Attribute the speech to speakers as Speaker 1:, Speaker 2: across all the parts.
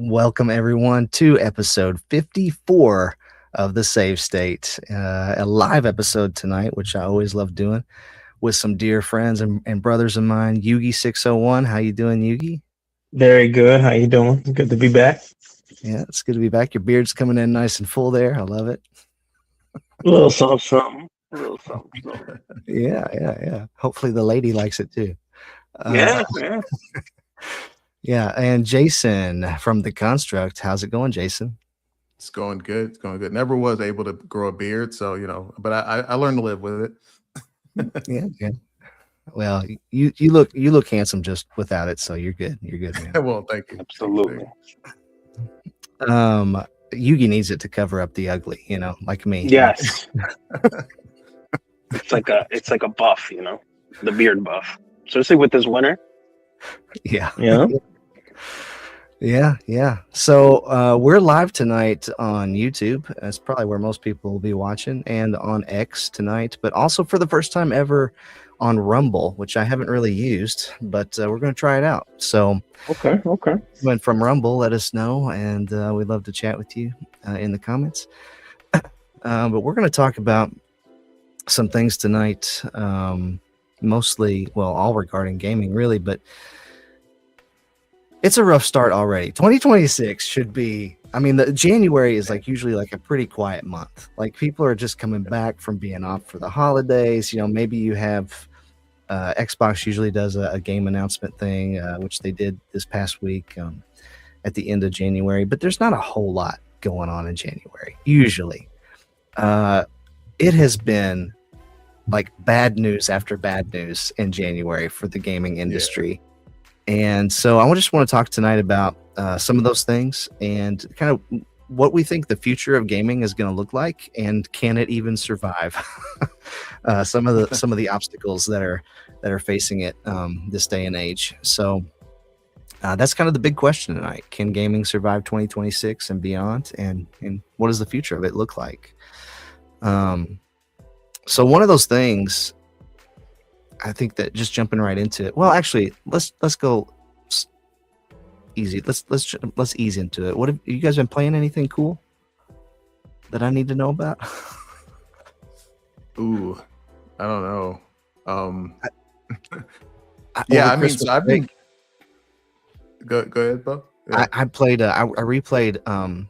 Speaker 1: Welcome everyone to episode 54 of the Save State, a live episode tonight, which I always love doing with some dear friends and brothers of mine. Yugi601, how you doing, Yugi?
Speaker 2: Very good. How you doing? Good to be back.
Speaker 1: Yeah, it's good to be back. Your beard's coming in nice and full there. I love it.
Speaker 2: A little something, something. A little something, something.
Speaker 1: Yeah. Hopefully the lady likes it too.
Speaker 2: Yeah.
Speaker 1: Yeah, and Jason from The Construct. How's it going, Jason?
Speaker 3: It's going good. It's going good. Never was able to grow a beard, so but I learned to live with it.
Speaker 1: Yeah. Well, you look handsome just without it, so you're good. You're good, man.
Speaker 3: Well, thank you.
Speaker 2: Absolutely.
Speaker 1: Yugi needs it to cover up the ugly, like me.
Speaker 2: Yes. It's like a buff, the beard buff. Especially with this winter.
Speaker 1: Yeah.
Speaker 2: Yeah.
Speaker 1: Yeah. So we're live tonight on YouTube. That's probably where most people will be watching, and on X tonight, but also for the first time ever on Rumble, which I haven't really used, but we're going to try it out. So
Speaker 2: Okay.
Speaker 1: went from Rumble, let us know, and we'd love to chat with you in the comments. But we're going to talk about some things tonight, mostly, all regarding gaming, really, but it's a rough start already. 2026 should be, the January is usually a pretty quiet month. People are just coming back from being off for the holidays. Maybe you have Xbox usually does a game announcement thing, which they did this past week at the end of January, but there's not a whole lot going on in January. Usually it has been bad news after bad news in January for the gaming industry. Yeah. And so I just want to talk tonight about some of those things and kind of what we think the future of gaming is going to look like, and can it even survive some of the obstacles that are facing it this day and age. So that's kind of the big question tonight. Can gaming survive 2026 and beyond? And what does the future of it look like? So one of those things, I think that just jumping right into it. Well, actually, let's go easy. Let's ease into it. What have you guys been playing? Anything cool that I need to know about?
Speaker 3: Ooh, I don't know.
Speaker 1: I've been.
Speaker 3: Go ahead, Bo.
Speaker 1: Yeah. I replayed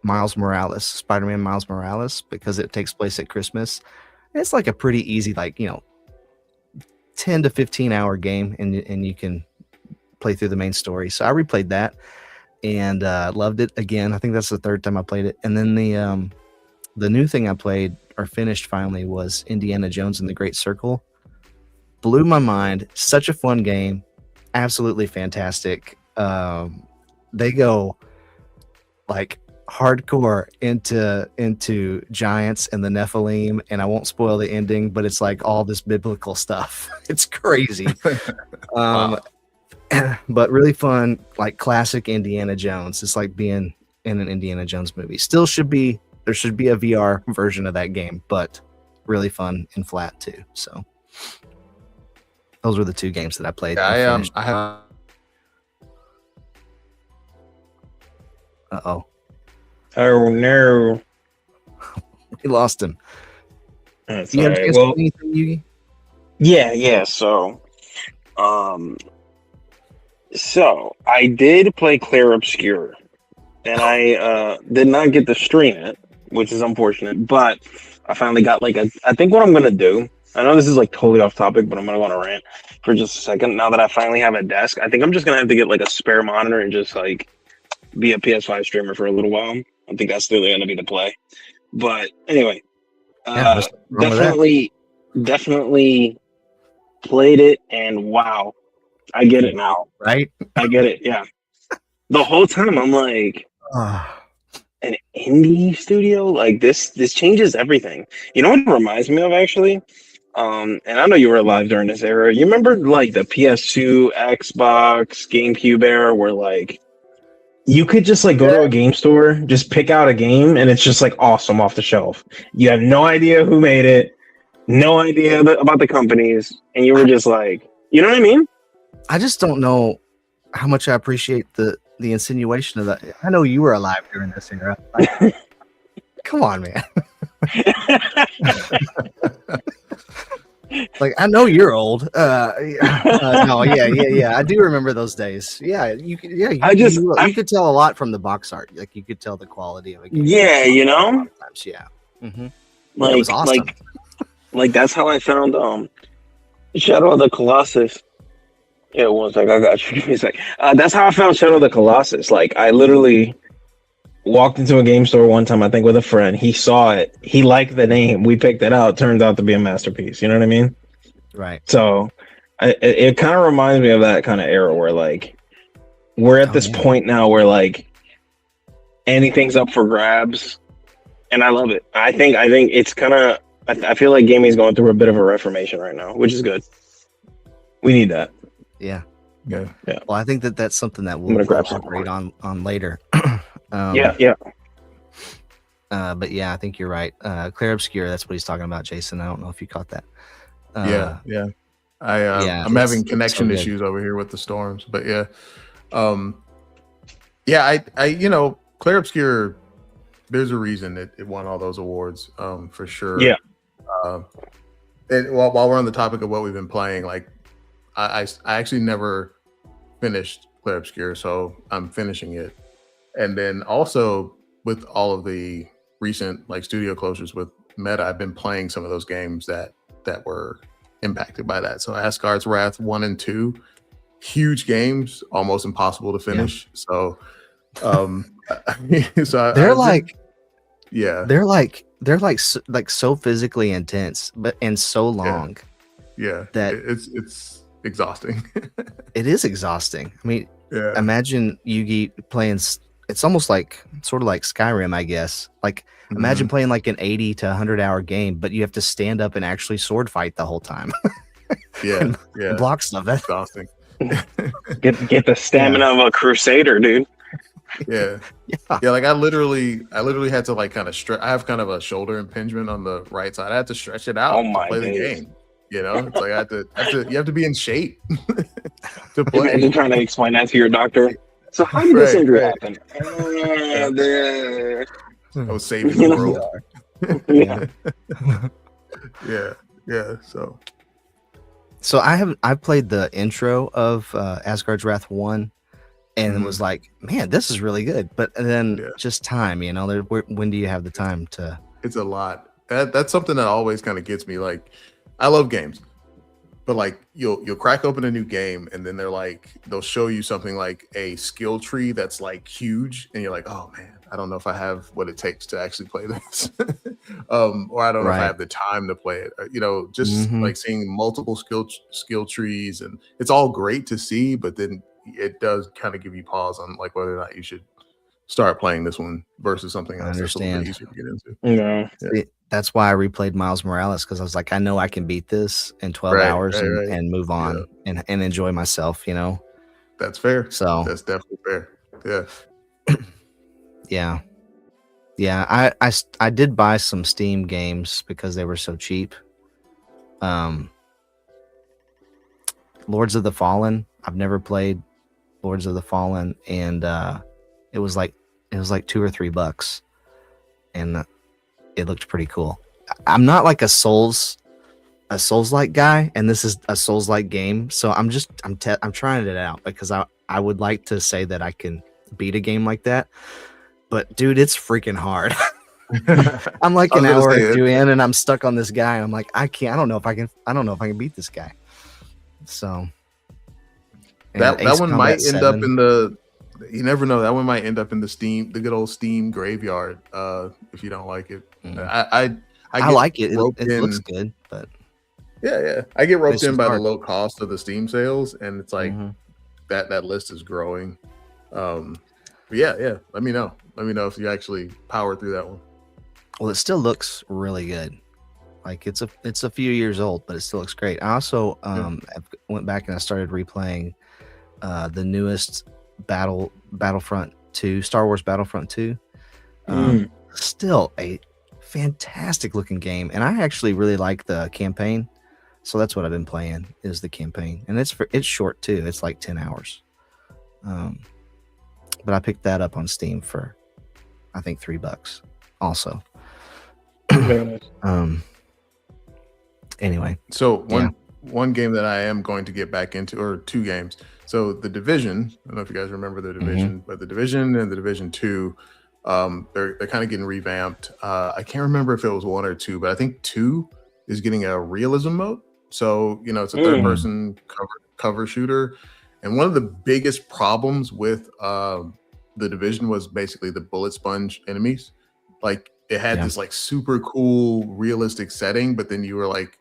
Speaker 1: Miles Morales, Spider-Man Miles Morales, because it takes place at Christmas. It's a pretty easy, 10 to 15 hour game, and you can play through the main story. So I replayed that and loved it again. I think that's the third time I played it. And then the new thing I played or finished finally was Indiana Jones and the Great Circle. Blew my mind. Such a fun game. Absolutely fantastic. They go hardcore into giants and the Nephilim, and I won't spoil the ending, but it's all this biblical stuff. It's crazy.
Speaker 3: Wow.
Speaker 1: But really fun, classic Indiana Jones. It's being in an Indiana Jones movie. There should be a VR version of that game, but really fun and flat too. So those were the two games that I played.
Speaker 3: Yeah, I have.
Speaker 1: Uh-oh.
Speaker 2: Oh no.
Speaker 1: We lost him.
Speaker 2: That's
Speaker 1: You have
Speaker 2: all
Speaker 1: a
Speaker 2: right.
Speaker 1: chance to
Speaker 2: Well,
Speaker 1: do anything, Yugi?
Speaker 2: yeah. So I did play Clair Obscur, and I did not get to stream it, which is unfortunate. But I finally got I think what I'm gonna do. I know this is totally off topic, but I'm gonna go on a rant for just a second. Now that I finally have a desk, I think I'm just gonna have to get a spare monitor and just be a PS5 streamer for a little while. I think that's really gonna be the play. But anyway,
Speaker 1: What's wrong with that?
Speaker 2: definitely played it, and wow, I get it now.
Speaker 1: Right?
Speaker 2: I get it. Yeah. The whole time I'm
Speaker 1: Ah.
Speaker 2: an indie studio, this changes everything. You know what it reminds me of, actually? And I know you were alive during this era. You remember the PS2, Xbox, GameCube era, where you could just go to a game store, just pick out a game, and it's just awesome off the shelf. You have no idea who made it, no idea about the companies, and you were just you know what I mean?
Speaker 1: I just don't know how much I appreciate the the insinuation of that. I know you were alive during this era. Like, come on, man. Like, I know you're old. No, yeah. I do remember those days. Yeah, you could tell a lot from the box art. Like, you could tell the quality of a game.
Speaker 2: Yeah, you know.
Speaker 1: A lot of times, yeah. Mm-hmm.
Speaker 2: Like,
Speaker 1: it was awesome.
Speaker 2: Like that's how I found Shadow of the Colossus. Yeah, one sec. I got you. Give me a sec. That's how I found Shadow of the Colossus. Like, I literally walked into a game store one time, I think, with a friend. He saw it. He liked the name. We picked it out. Turned out to be a masterpiece. You know what I mean?
Speaker 1: Right.
Speaker 2: So, it kind of reminds me of that kind of era where, like, we're at this point now where, like, anything's up for grabs, and I love it. I think it's kind of. I feel like gaming is going through a bit of a reformation right now, which is good. We need that.
Speaker 1: Yeah.
Speaker 3: Yeah.
Speaker 1: Well, I think that's something that we'll elaborate on later.
Speaker 2: Yeah.
Speaker 1: But yeah, I think you're right. Clear Obscure, that's what he's talking about, Jason. I don't know if you caught that.
Speaker 3: Yeah. I'm having connection issues over here with the storms, but yeah. I Clear Obscure, there's a reason it won all those awards, for sure.
Speaker 2: Yeah.
Speaker 3: And while we're on the topic of what we've been playing, like I actually never finished Clear Obscure, so I'm finishing it. And then also with all of the recent like studio closures with Meta, I've been playing some of those games that were impacted by that. So Asgard's Wrath 1 and 2, huge games, almost impossible to finish. Yeah. So they're so physically intense, and so long. Yeah.
Speaker 1: That
Speaker 3: it's exhausting.
Speaker 1: It is exhausting. I mean, imagine Yugi playing. It's almost like sort of like Skyrim, I guess. Like, imagine playing like an 80 to 100 hour game, but you have to stand up and actually sword fight the whole time. and block stuff. That's
Speaker 3: exhausting.
Speaker 2: Get the stamina of a crusader, dude.
Speaker 3: Yeah. Like I literally had to like kind of stretch. I have kind of a shoulder impingement on the right side. I had to stretch it out to play the game. You know, it's like you have to be in shape to play.
Speaker 2: Imagine trying to explain that to your doctor. So how did this injury happen?
Speaker 3: I was saving the world. Yeah.
Speaker 1: So I've played the intro of Asgard's Wrath 1. And was like, man, this is really good. But then just time, when do you have the time to?
Speaker 3: It's a lot. That's something that always kind of gets me. Like, I love games, but like you'll crack open a new game and then they'll show you something like a skill tree that's like huge, and you're like, oh man, I don't know if I have what it takes to actually play this, or I don't know if I have the time to play it. Just like seeing multiple skill trees, and it's all great to see, but then it does kind of give you pause on like whether or not you should start playing this one versus something else that's a little bit easier to get into.
Speaker 2: Yeah.
Speaker 1: That's why I replayed Miles Morales, because I was like, I know I can beat this in 12 hours and move on and enjoy myself,
Speaker 3: That's fair.
Speaker 1: So
Speaker 3: that's definitely fair.
Speaker 1: Yeah. I did buy some Steam games because they were so cheap. Lords of the Fallen. I've never played Lords of the Fallen, and it was like $2 or $3, and it looked pretty cool. I'm not like a Souls-like guy, and this is a Souls-like game, so I'm trying it out because I would like to say that I can beat a game like that, but dude, it's freaking hard. I'm like an hour or two in, and I'm stuck on this guy, and I'm like, I don't know if I can beat this guy. So
Speaker 3: that one might end up in the. You never know. That one might end up in the good old Steam graveyard. If you don't like it, I
Speaker 1: like it. It looks good, but
Speaker 3: I get roped in by the low cost of the Steam sales, and it's like that list is growing. But yeah. Let me know if you actually power through that one.
Speaker 1: Well, it still looks really good. Like it's a few years old, but it still looks great. I also went back and I started replaying the newest Battlefront 2, Star Wars Battlefront 2. Still a fantastic looking game, and I actually really like the campaign. So that's what I've been playing, is the campaign, and it's short too. It's like 10 hours. but I picked that up on Steam for I think $3 also.
Speaker 4: Very nice.
Speaker 1: Anyway,
Speaker 3: So one game that I am going to get back into, or two games. So The Division, I don't know if you guys remember The Division, but The Division and The Division 2, they're kind of getting revamped. I can't remember if it was 1 or 2, but I think 2 is getting a realism mode. So, it's a third person cover shooter. And one of the biggest problems with The Division was basically the bullet sponge enemies. Like, it had this like super cool realistic setting, but then you were like,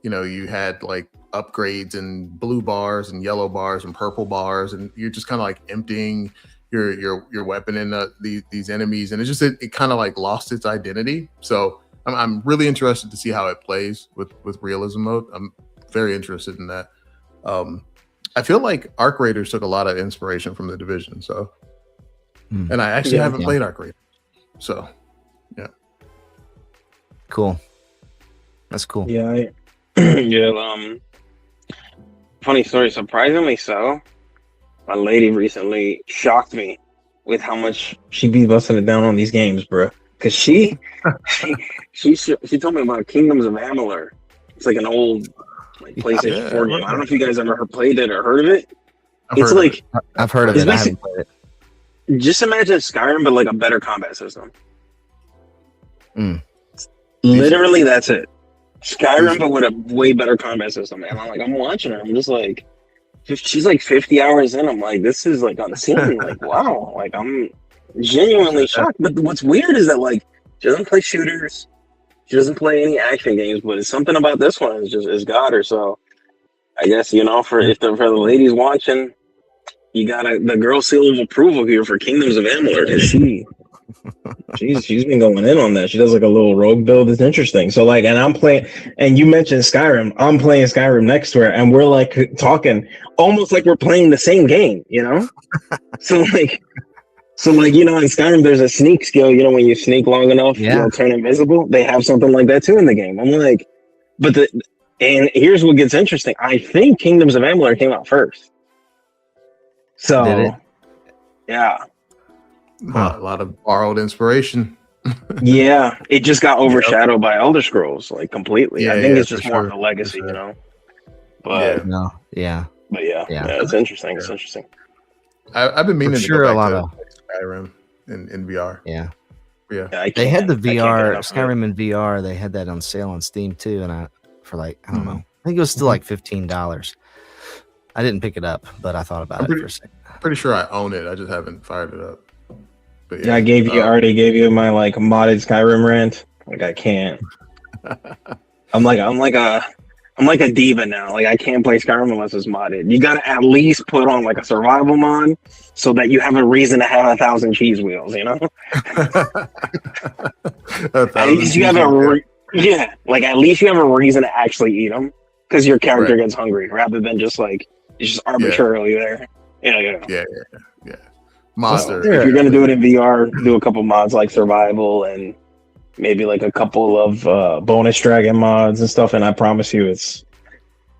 Speaker 3: you had like upgrades and blue bars and yellow bars and purple bars, and you're just kind of like emptying your weapon in these enemies, and it kind of like lost its identity. So I'm really interested to see how it plays with realism mode. I'm very interested in that. I feel like Arc Raiders took a lot of inspiration from The Division. So, and I actually haven't played Arc Raiders. So, yeah,
Speaker 1: cool. That's cool.
Speaker 2: Yeah, funny story. Surprisingly so, my lady recently shocked me with how much she be busting it down on these games, bro. Cause she told me about Kingdoms of Amalur. It's like an old PlayStation 4 game. I don't know if you guys ever played it or heard of it.
Speaker 1: I've heard of it. I haven't played it.
Speaker 2: Just imagine Skyrim, but like a better combat system.
Speaker 1: Literally,
Speaker 2: that's it. Skyrim, but with a way better combat system. And I'm watching her. I'm just like, she's like 50 hours in. I'm like, this is like insane. Like, wow. Like, I'm genuinely shocked. But what's weird is that like, she doesn't play shooters. She doesn't play any action games. But it's something about this one is got her. So I guess for the ladies watching, you got the girl seal of approval here for Kingdoms of Amalur. She's been going in on that. She does like a little rogue build. It's interesting. So like, and I'm playing, and you mentioned Skyrim. I'm playing Skyrim next to her, and we're like talking almost like we're playing the same game, So like, in Skyrim, there's a sneak skill. When you sneak long enough, you'll turn invisible. They have something like that too in the game. I'm like, and here's what gets interesting. I think Kingdoms of Amalur came out first. So,
Speaker 1: did it?
Speaker 2: Yeah.
Speaker 3: A lot of borrowed inspiration.
Speaker 2: Yeah, it just got overshadowed by Elder Scrolls, like completely. I think it's just more of a legacy, But
Speaker 1: but yeah,
Speaker 2: it's interesting. It's interesting.
Speaker 3: I've been meaning to
Speaker 1: sure
Speaker 3: go back to Skyrim in VR.
Speaker 1: Yeah.
Speaker 2: They
Speaker 1: had the VR Skyrim in VR. They had that on sale on Steam too, and I don't know. I think it was still like $15. I didn't pick it up, but I thought about it for a second.
Speaker 3: Pretty sure I own it. I just haven't fired it up. But
Speaker 4: I already gave you my like modded Skyrim rant. Like I can't. I'm like a diva now. Like I can't play Skyrim unless it's modded. You gotta at least put on like a survival mod so that you have a reason to have 1,000 cheese wheels. At least you have at least you have a reason to actually eat them because your character gets hungry rather than just like it's just arbitrarily there.
Speaker 3: Yeah. Monster.
Speaker 2: So, if you're gonna do it in VR, do a couple mods like survival and maybe like a couple of bonus dragon mods and stuff. And I promise you, it's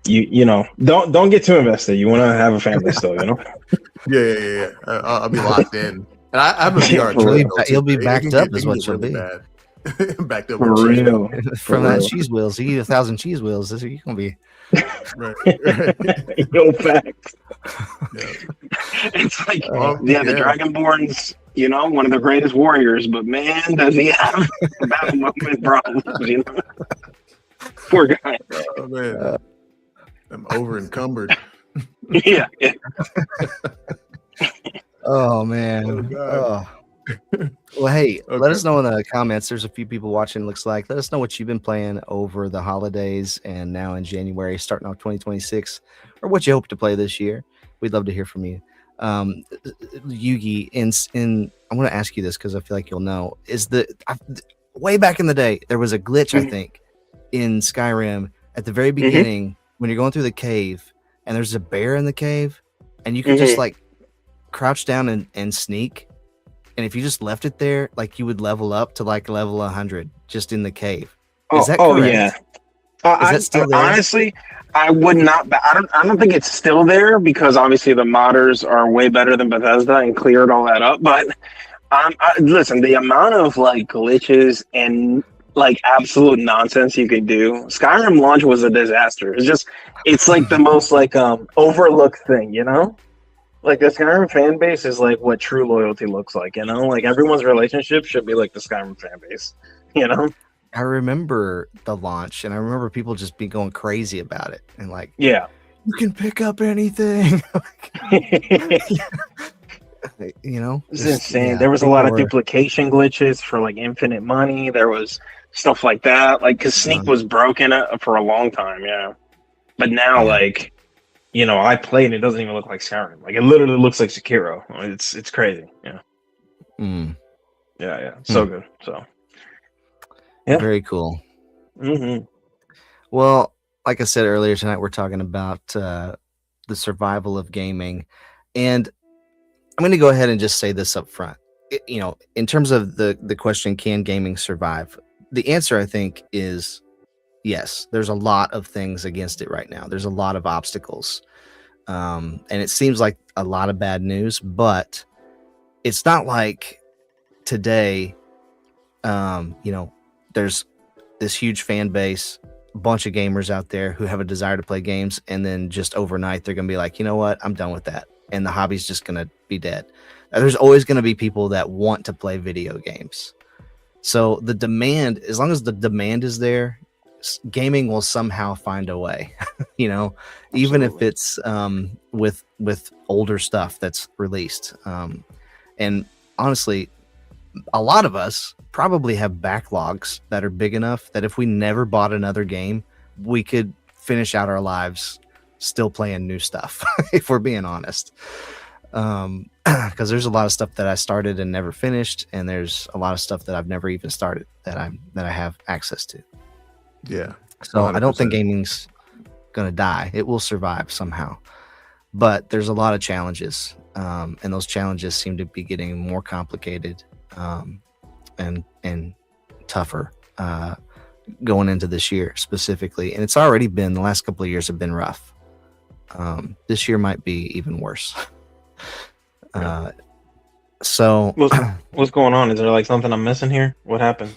Speaker 2: don't get too invested. You want to have a family still,
Speaker 3: Yeah. I'll be locked in, and I have a VR.
Speaker 1: He'll be backed up, is what you'll be.
Speaker 3: Backed up
Speaker 4: for real.
Speaker 1: From that cheese wheels. You eat 1,000 cheese wheels. You're gonna be.
Speaker 4: Right. Yo, facts.
Speaker 2: It's like the Dragonborn's one of the greatest warriors, but man, does he have battle movement problems, Poor guy.
Speaker 3: Oh man, I'm over encumbered.
Speaker 2: Yeah.
Speaker 1: Oh man. Well, hey, let us know in the comments. There's a few people watching, looks like. Let us know what you've been playing over the holidays and now in January, starting off 2026, or what you hope to play this year. We'd love to hear from you. Yugi, I'm going to ask you this because I feel like you'll know. Way back in the day, there was a glitch, I think, in Skyrim at the very beginning when you're going through the cave and there's a bear in the cave and you can just like crouch down and sneak. And if you just left it there, like you would level up to like level 100 just in the cave. Is that correct?
Speaker 2: Yeah. Is that still there? Honestly,
Speaker 4: I would not. I don't think it's still there because obviously the modders are way better than Bethesda and cleared all that up. But listen, the amount of like glitches and like absolute nonsense you can do. Skyrim launch was a disaster. It's like the most like overlooked thing, you know? Like the Skyrim fan base is like what true loyalty looks like, you know? Like everyone's relationship should be like the Skyrim fan base, you know?
Speaker 1: I remember the launch, and I remember people just be going crazy about it, and like,
Speaker 4: Yeah.
Speaker 1: you can pick up anything. You know,
Speaker 4: It's
Speaker 1: just-
Speaker 4: insane.
Speaker 1: yeah,
Speaker 4: There was a
Speaker 1: people
Speaker 4: lot of
Speaker 1: were-
Speaker 4: duplication glitches for like infinite money. There was stuff like that. Like, cause Sneak was broken for a long time, yeah. But now,
Speaker 1: Yeah.
Speaker 4: like, you know, I played and it doesn't even look like Skyrim. Like, it literally looks like Sekiro. It's crazy. Yeah,
Speaker 1: Mm,
Speaker 4: yeah. So good. So, Yeah.
Speaker 1: very cool.
Speaker 4: hmm
Speaker 1: Well, like I said earlier tonight, we're talking about the survival of gaming, and I'm going to go ahead and just say this up front. You know, in terms of the question, can gaming survive? The answer, I think, is yes. There's a lot of things against it right now. There's a lot of obstacles, and it seems like a lot of bad news. But it's not like today. You know, there's this huge fan base, a bunch of gamers out there who have a desire to play games, and then just overnight they're going to be like, you know what, I'm done with that, and the hobby's just going to be dead. There's always going to be people that want to play video games. So the demand, as long as the demand is there, gaming will somehow find a way. You know, even if
Speaker 4: Absolutely.
Speaker 1: it's with older stuff that's released. And honestly, a lot of us probably have backlogs that are big enough that if we never bought another game, we could finish out our lives still playing new stuff, if we're being honest. Because there's a lot of stuff that I started and never finished, and there's a lot of stuff that I've never even started that I have access to.
Speaker 3: Yeah.
Speaker 1: So I don't think
Speaker 3: 100%.
Speaker 1: gaming's gonna die. It will survive somehow, but there's a lot of challenges, and those challenges seem to be getting more complicated and tougher going into this year specifically. And it's already been, the last couple of years have been rough. This year might be even worse. So
Speaker 4: What's going on? Is there like something I'm missing here? What happened?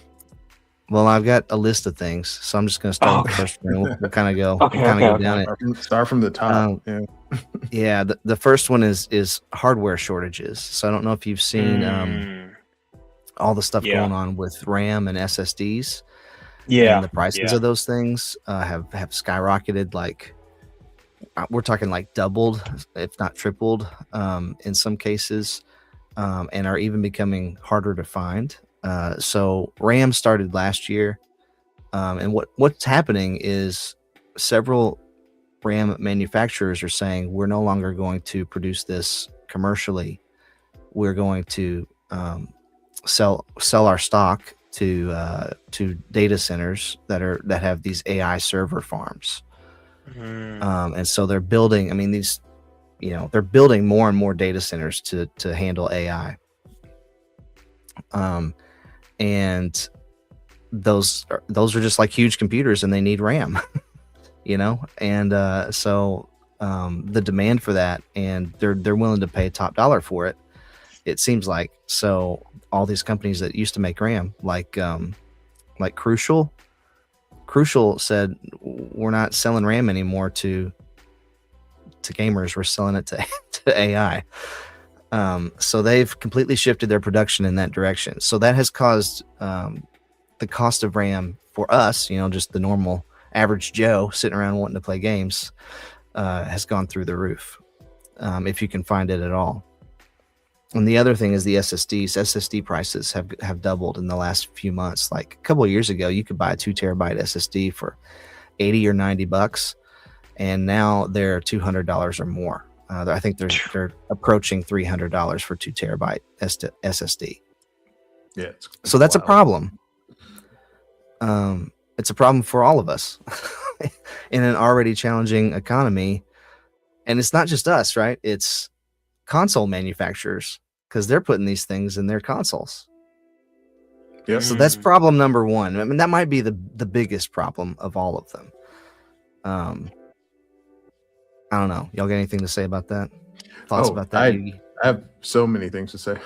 Speaker 1: well, I've got a list of things, so I'm just going to start with the first one. We'll kind of go,
Speaker 4: Okay,
Speaker 1: go
Speaker 4: okay,
Speaker 1: down
Speaker 4: okay.
Speaker 1: it.
Speaker 3: Start from the top. Yeah.
Speaker 1: Yeah, the first one is hardware shortages. So I don't know if you've seen all the stuff
Speaker 4: Yeah.
Speaker 1: going on with RAM and SSDs.
Speaker 4: Yeah.
Speaker 1: And the prices
Speaker 4: yeah.
Speaker 1: of those things have skyrocketed. Like we're talking like doubled, if not tripled, in some cases, and are even becoming harder to find. So RAM started last year, and what's happening is several RAM manufacturers are saying we're no longer going to produce this commercially. We're going to sell our stock to data centers that have these AI server farms. And so they're building, I mean, these, you know, they're building more and more data centers to handle AI. And those are just like huge computers, and they need RAM, you know? And so the demand for that, and they're willing to pay top dollar for it, it seems like. So all these companies that used to make RAM, like Crucial said, we're not selling RAM anymore to gamers. We're selling it to AI. So they've completely shifted their production in that direction. So that has caused the cost of RAM for us, you know, just the normal average Joe sitting around wanting to play games, has gone through the roof, if you can find it at all. And the other thing is the SSDs. SSD prices have doubled in the last few months. Like a couple of years ago, you could buy a 2 terabyte SSD for $80 or $90, and now they're $200 or more. I think they're approaching $300 for 2 terabyte SSD.
Speaker 3: Yeah.
Speaker 1: So that's a
Speaker 3: wild.
Speaker 1: problem. It's a problem for all of us in an already challenging economy. And it's not just us, right? It's console manufacturers, because they're putting these things in their consoles.
Speaker 3: Yep.
Speaker 1: So that's problem number one. I mean, that might be the biggest problem of all of them. I don't know. Y'all got anything to say about that? Thoughts about that,
Speaker 3: I
Speaker 1: Yugi?
Speaker 3: have so many things to say.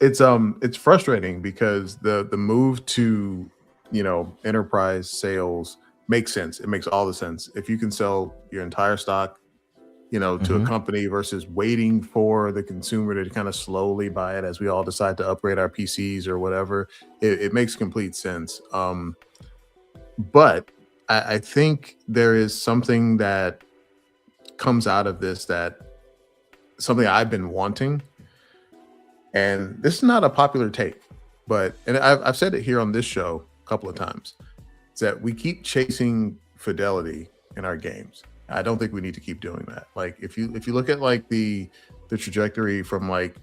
Speaker 3: It's frustrating because the move to, you know, enterprise sales makes sense. It makes all the sense. If you can sell your entire stock, you know, to a
Speaker 1: Mhm.
Speaker 3: company versus waiting for the consumer to kind of slowly buy it as we all decide to upgrade our PCs or whatever, it makes complete sense. But I think there is something that comes out of this, that something I've been wanting, and this is not a popular take, but and I've said it here on this show a couple of times, is that we keep chasing fidelity in our games. I don't think we need to keep doing that. Like if you look at like the trajectory from like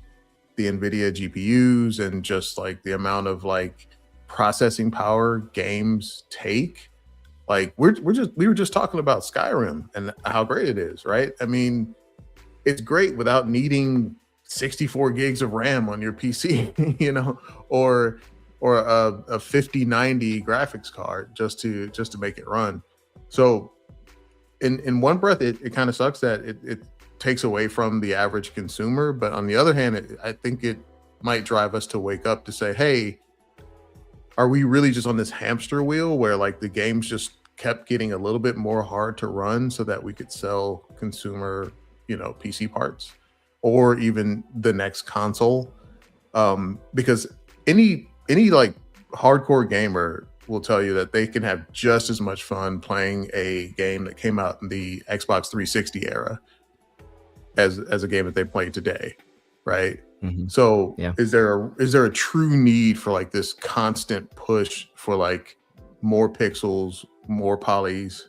Speaker 3: the NVIDIA GPUs and just like the amount of like processing power games take, like we were just talking about Skyrim and how great it is, right? I mean, it's great without needing 64 gigs of RAM on your PC, you know, or a 5090 graphics card just to make it run. So in one breath, it kind of sucks that it takes away from the average consumer, but on the other hand, I think it might drive us to wake up to say, hey, are we really just on this hamster wheel where like the games just kept getting a little bit more hard to run so that we could sell consumer, you know, PC parts or even the next console? Because any like hardcore gamer will tell you that they can have just as much fun playing a game that came out in the Xbox 360 era as a game that they play today, right?
Speaker 1: Mhm.
Speaker 3: So
Speaker 1: Yeah.
Speaker 3: is there a true need for like this constant push for like more pixels, more polys?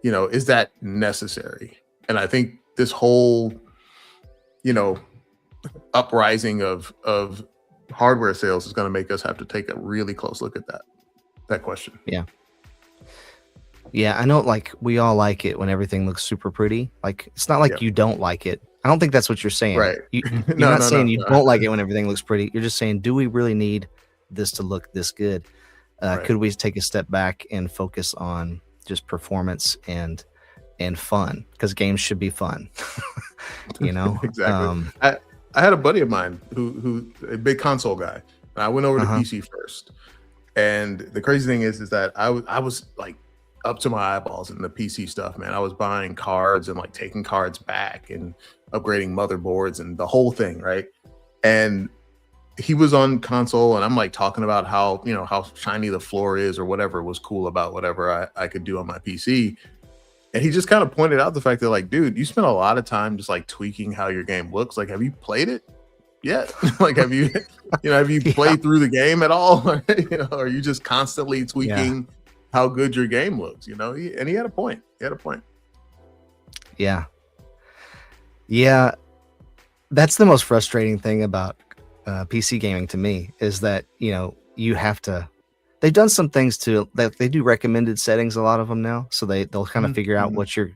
Speaker 3: You know, is that necessary? And I think this whole, you know, uprising of hardware sales is going to make us have to take a really close look at that question.
Speaker 1: Yeah, I know, like, we all like it when everything looks super pretty. Like, it's not like
Speaker 3: Yeah.
Speaker 1: you don't like it. I don't think that's what you're saying.
Speaker 3: Right.
Speaker 1: You're
Speaker 3: No,
Speaker 1: not
Speaker 3: no,
Speaker 1: saying
Speaker 3: no.
Speaker 1: you don't like it when everything looks pretty. You're just saying, do we really need this to look this good?
Speaker 3: Right.
Speaker 1: Could we take a step back and focus on just performance and fun? Because games should be fun, you know?
Speaker 3: Exactly. I had a buddy of mine who a big console guy, and I went over to
Speaker 1: Uh-huh.
Speaker 3: PC first. And the crazy thing is that I was like up to my eyeballs in the PC stuff, man. I was buying cards and like taking cards back and upgrading motherboards and the whole thing, right? And he was on console, and I'm like talking about how, you know, how shiny the floor is or whatever was cool about whatever I could do on my PC. And he just kind of pointed out the fact that, like, dude, you spent a lot of time just like tweaking how your game looks. Like, have you played it yet? Like, have you, you know, have you
Speaker 1: Yeah.
Speaker 3: played through the game at all? You know, are you just constantly
Speaker 1: Yeah.
Speaker 3: tweaking how good your game looks? You know, and he had a point.
Speaker 1: Yeah. Yeah. That's the most frustrating thing about PC gaming to me, is that, you know, you have to. They've done some things to that. They do recommended settings, a lot of them now, so they'll kind of figure out what your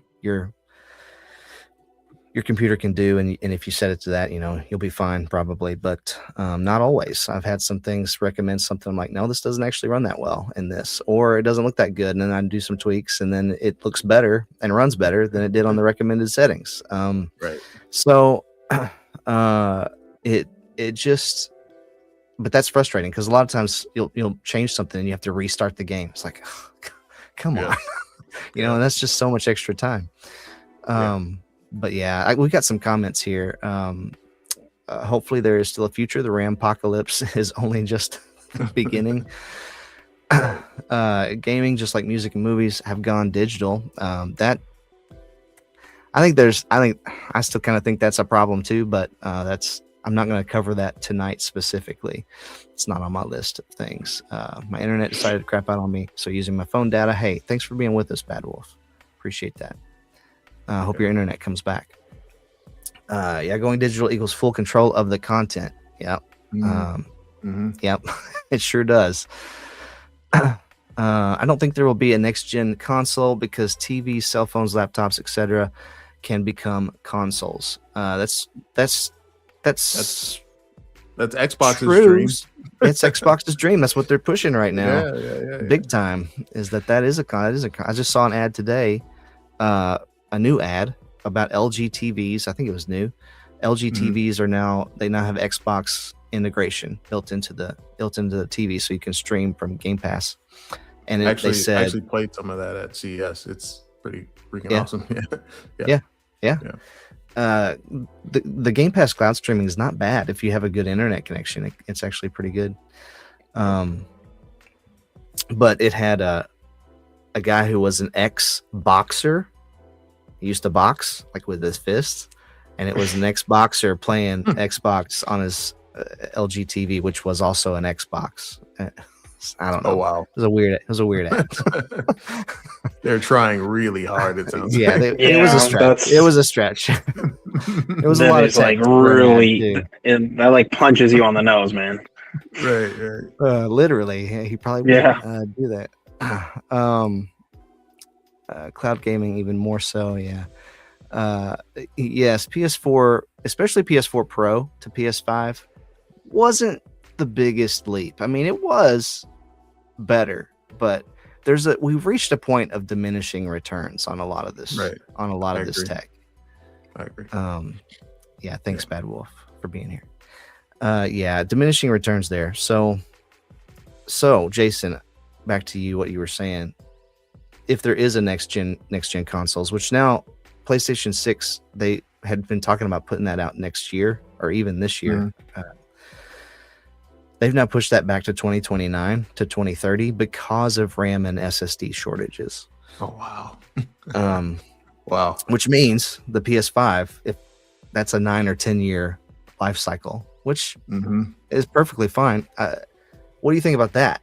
Speaker 1: computer can do, and if you set it to that, you know, you'll be fine probably, but not always. I've had some things recommend something, I'm like, no, this doesn't actually run that well in this, or it doesn't look that good, and then I do some tweaks, and then it looks better and runs better than it did on the recommended settings.
Speaker 3: Right.
Speaker 1: So it just, but that's frustrating because a lot of times you'll change something and you have to restart the game. It's like, come on, you know, and that's just so much extra time. But yeah, we got some comments here. Hopefully there is still a future. The RAM apocalypse is only just the beginning. Gaming, just like music and movies, have gone digital. I still kind of think that's a problem too, but I'm not going to cover that tonight specifically. It's not on my list of things. My internet decided to crap out on me, so using my phone data. Hey, thanks for being with us, Bad Wolf. Appreciate that. Hope your internet comes back. Yeah, going digital equals full control of the content. Yep. Yep. It sure does. I don't think there will be a next gen console because TVs, cell phones, laptops, etc., can become consoles. That's
Speaker 3: Xbox's
Speaker 1: true.
Speaker 3: dream.
Speaker 1: It's Xbox's dream. That's what they're pushing right now.
Speaker 3: Yeah.
Speaker 1: Big time. Is that is a I just saw an ad today a new ad about LG TVs. I think it was new. LG TVs are now have Xbox integration built into the TV, so you can stream from Game Pass. And
Speaker 3: I
Speaker 1: they said,
Speaker 3: actually played some of that at CES. It's pretty freaking awesome.
Speaker 1: Yeah. The Game Pass cloud streaming is not bad if you have a good internet connection. It's actually pretty good. But it had a guy who was an ex-boxer. He used to box like with his fists, and it was an ex-boxer playing Xbox on his LG TV, which was also an Xbox. I don't know.
Speaker 3: Oh wow,
Speaker 1: it was a weird ad.
Speaker 3: They're trying really hard. It sounds.
Speaker 1: Yeah,
Speaker 3: like.
Speaker 1: it was a stretch. It was a stretch. It was a lot of
Speaker 4: like really, that like punches you on the nose, man.
Speaker 3: Right.
Speaker 1: Literally, he probably would do that. Cloud gaming even more so. Yeah. Yes, PS4, especially PS4 Pro to PS5, wasn't the biggest leap. I mean, it was better, but we've reached a point of diminishing returns on a lot of this, on a lot of this tech.
Speaker 3: I agree.
Speaker 1: Yeah, thanks, Bad Wolf, for being here. Yeah, diminishing returns there. So Jason, back to you, what you were saying. If there is a next gen consoles, which now PlayStation 6, they had been talking about putting that out next year or even this year. They've now pushed that back to 2029 to 2030 because of RAM and SSD shortages.
Speaker 3: Oh wow.
Speaker 1: Wow. Which means the PS5, if that's a 9 or 10 year life cycle, which is perfectly fine. What do you think about that?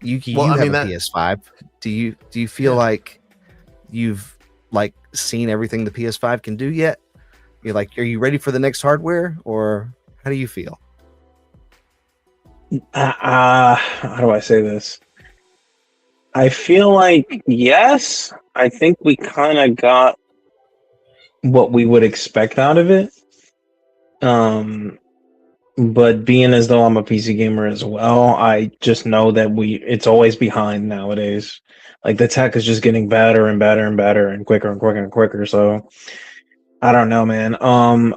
Speaker 1: Yuki, you have a PS5. Do you feel like you've seen everything the PS5 can do yet? You're like, are you ready for the next hardware, or how do you feel?
Speaker 4: How do I say this? I feel like yes. I think we kind of got what we would expect out of it. But being as though I'm a PC gamer as well, I just know that it's always behind nowadays. Like the tech is just getting better and better and better and quicker and quicker and quicker. So I don't know, man.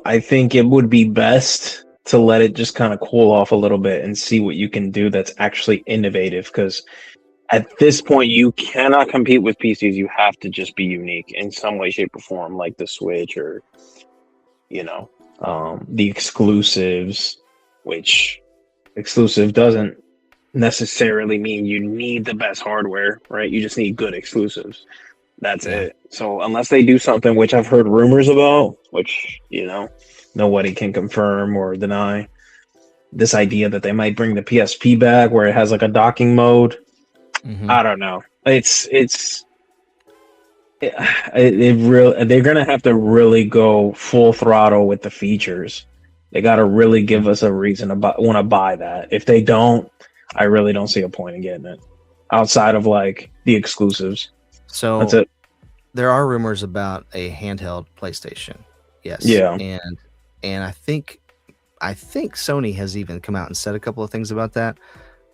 Speaker 4: I think it would be best to let it just kind of cool off a little bit and see what you can do that's actually innovative. Because at this point, you cannot compete with PCs. You have to just be unique in some way, shape, or form, like the Switch or, the exclusives, which exclusive doesn't necessarily mean you need the best hardware, right? You just need good exclusives. That's it. So unless they do something, which I've heard rumors about, which, nobody can confirm or deny, this idea that they might bring the PSP back where it has like a docking mode. I don't know. They're gonna have to really go full throttle with the features. They got to really give us a reason to want to buy that. If they don't, I really don't see a point in getting it outside of like the exclusives.
Speaker 1: So
Speaker 4: that's it.
Speaker 1: There are rumors about a handheld PlayStation. Yes.
Speaker 4: Yeah.
Speaker 1: And I think Sony has even come out and said a couple of things about that.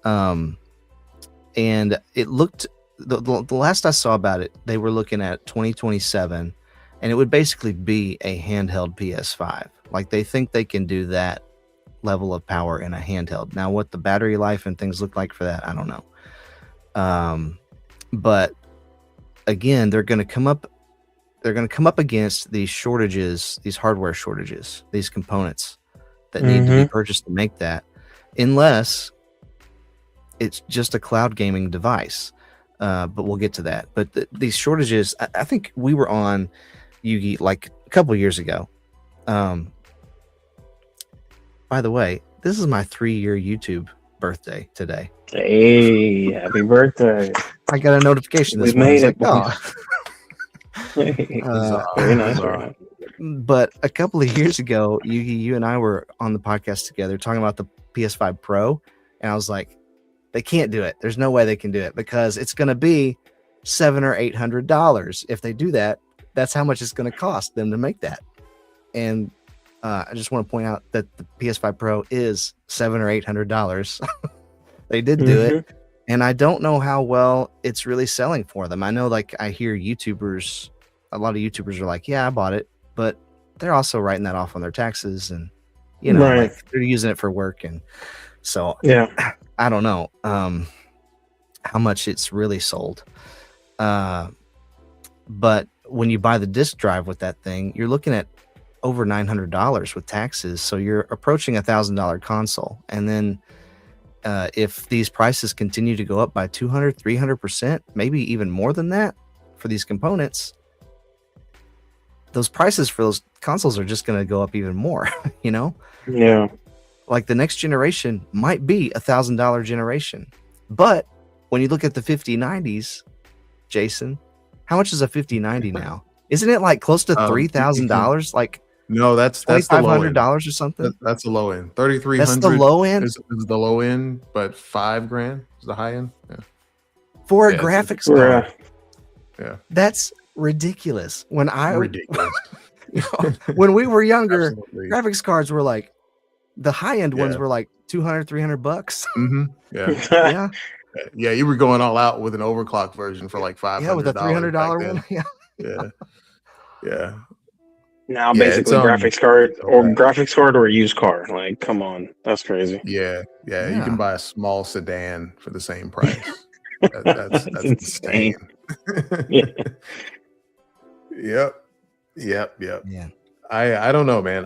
Speaker 1: And it looked, the last I saw about it, they were looking at 2027, and it would basically be a handheld PS5. Like they think they can do that level of power in a handheld. Now, what the battery life and things look like for that, I don't know. But again, they're going to come up against these shortages, these hardware shortages, these components that need to be purchased to make that, unless it's just a cloud gaming device. But we'll get to that. But these shortages, I think we were on Yugi like a couple years ago. By the way, this is my 3-year YouTube birthday today.
Speaker 4: Hey, happy birthday.
Speaker 1: I got a notification this
Speaker 4: We made it.
Speaker 3: Very nice.
Speaker 1: But a couple of years ago, you and I were on the podcast together talking about the PS5 Pro, and I was like, they can't do it. There's no way they can do it because it's going to be $700 or $800. If they do that, that's how much it's going to cost them to make that. And I just want to point out that the PS5 Pro is $700 or $800. They did do it, and I don't know how well it's really selling for them. I know, like, I hear YouTubers a lot of YouTubers are like, yeah, I bought it, but they're also writing that off on their taxes, and you know,
Speaker 4: Right.
Speaker 1: like they're using it for work, and so
Speaker 4: Yeah.
Speaker 1: I don't know how much it's really sold. But when you buy the disk drive with that thing, you're looking at over $900 with taxes. So you're approaching $1,000 console. And then if these prices continue to go up by 200, 300%, maybe even more than that for these components, those prices for those consoles are just going to go up even more, you know?
Speaker 4: Yeah.
Speaker 1: Like the next generation might be $1,000 generation. But when you look at the 5090s, Jason, how much is a 5090 now? Isn't it like close to $3,000? Like
Speaker 3: no, that's the low end.
Speaker 1: $2,500 or something?
Speaker 3: That's the low end. 3,300.
Speaker 1: That's the low end?
Speaker 3: Is the low end, but $5,000 is the high end. Yeah.
Speaker 1: For a
Speaker 3: Yeah,
Speaker 1: graphics
Speaker 4: Yeah.
Speaker 1: card.
Speaker 3: Yeah.
Speaker 1: That's ridiculous. When
Speaker 3: Ridiculous.
Speaker 1: when we were younger,
Speaker 3: Absolutely.
Speaker 1: graphics cards were like the high end ones
Speaker 3: Yeah.
Speaker 1: were like 200, $300.
Speaker 3: Yeah.
Speaker 1: Yeah.
Speaker 3: Yeah, you were going all out with an overclock version for like $500.
Speaker 1: Yeah, with a $300
Speaker 3: back
Speaker 1: one. Yeah.
Speaker 3: then. Yeah.
Speaker 4: Now
Speaker 3: Yeah,
Speaker 4: basically
Speaker 3: it's,
Speaker 4: graphics card
Speaker 3: so
Speaker 4: or
Speaker 3: bad.
Speaker 4: graphics card or a used car. Like, come on, that's crazy.
Speaker 3: Yeah. You
Speaker 1: Yeah.
Speaker 3: can buy a small sedan for the same price. That's
Speaker 4: insane.
Speaker 3: insane.
Speaker 4: Yeah.
Speaker 3: Yep.
Speaker 1: Yeah.
Speaker 3: I don't know, man.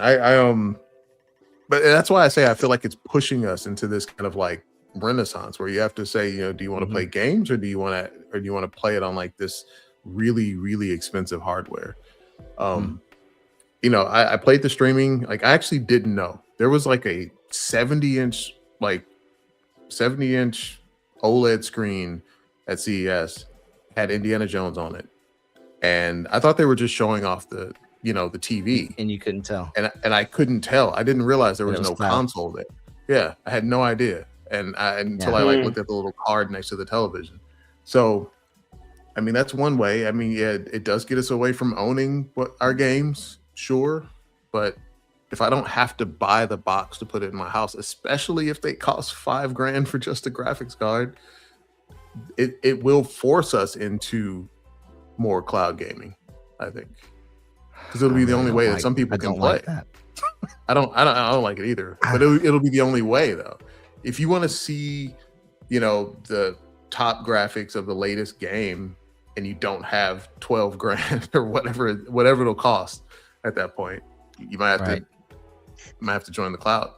Speaker 3: But that's why I say I feel like it's pushing us into this kind of like renaissance where you have to say, do you want to play games or do you want to play it on like this really, really expensive hardware? I played the streaming. Like I actually didn't know there was like a 70-inch OLED screen at CES had Indiana Jones on it. And I thought they were just showing off the TV.
Speaker 1: And you couldn't tell.
Speaker 3: And I couldn't tell. I didn't realize there was no
Speaker 1: cloud.
Speaker 3: console there. Yeah, I had no idea. Until I looked at the little card next to the television. So, I mean, that's one way. I mean, yeah, it does get us away from owning our games, sure. But if I don't have to buy the box to put it in my house, especially if they cost $5,000 for just a graphics card, it will force us into more cloud gaming, I think. Because it'll be the only way that some people can play.
Speaker 1: Like that.
Speaker 3: I don't like it either. But it'll be the only way though. If you want to see, the top graphics of the latest game, and you don't have $12,000 or whatever it'll cost at that point, you might have to join the cloud.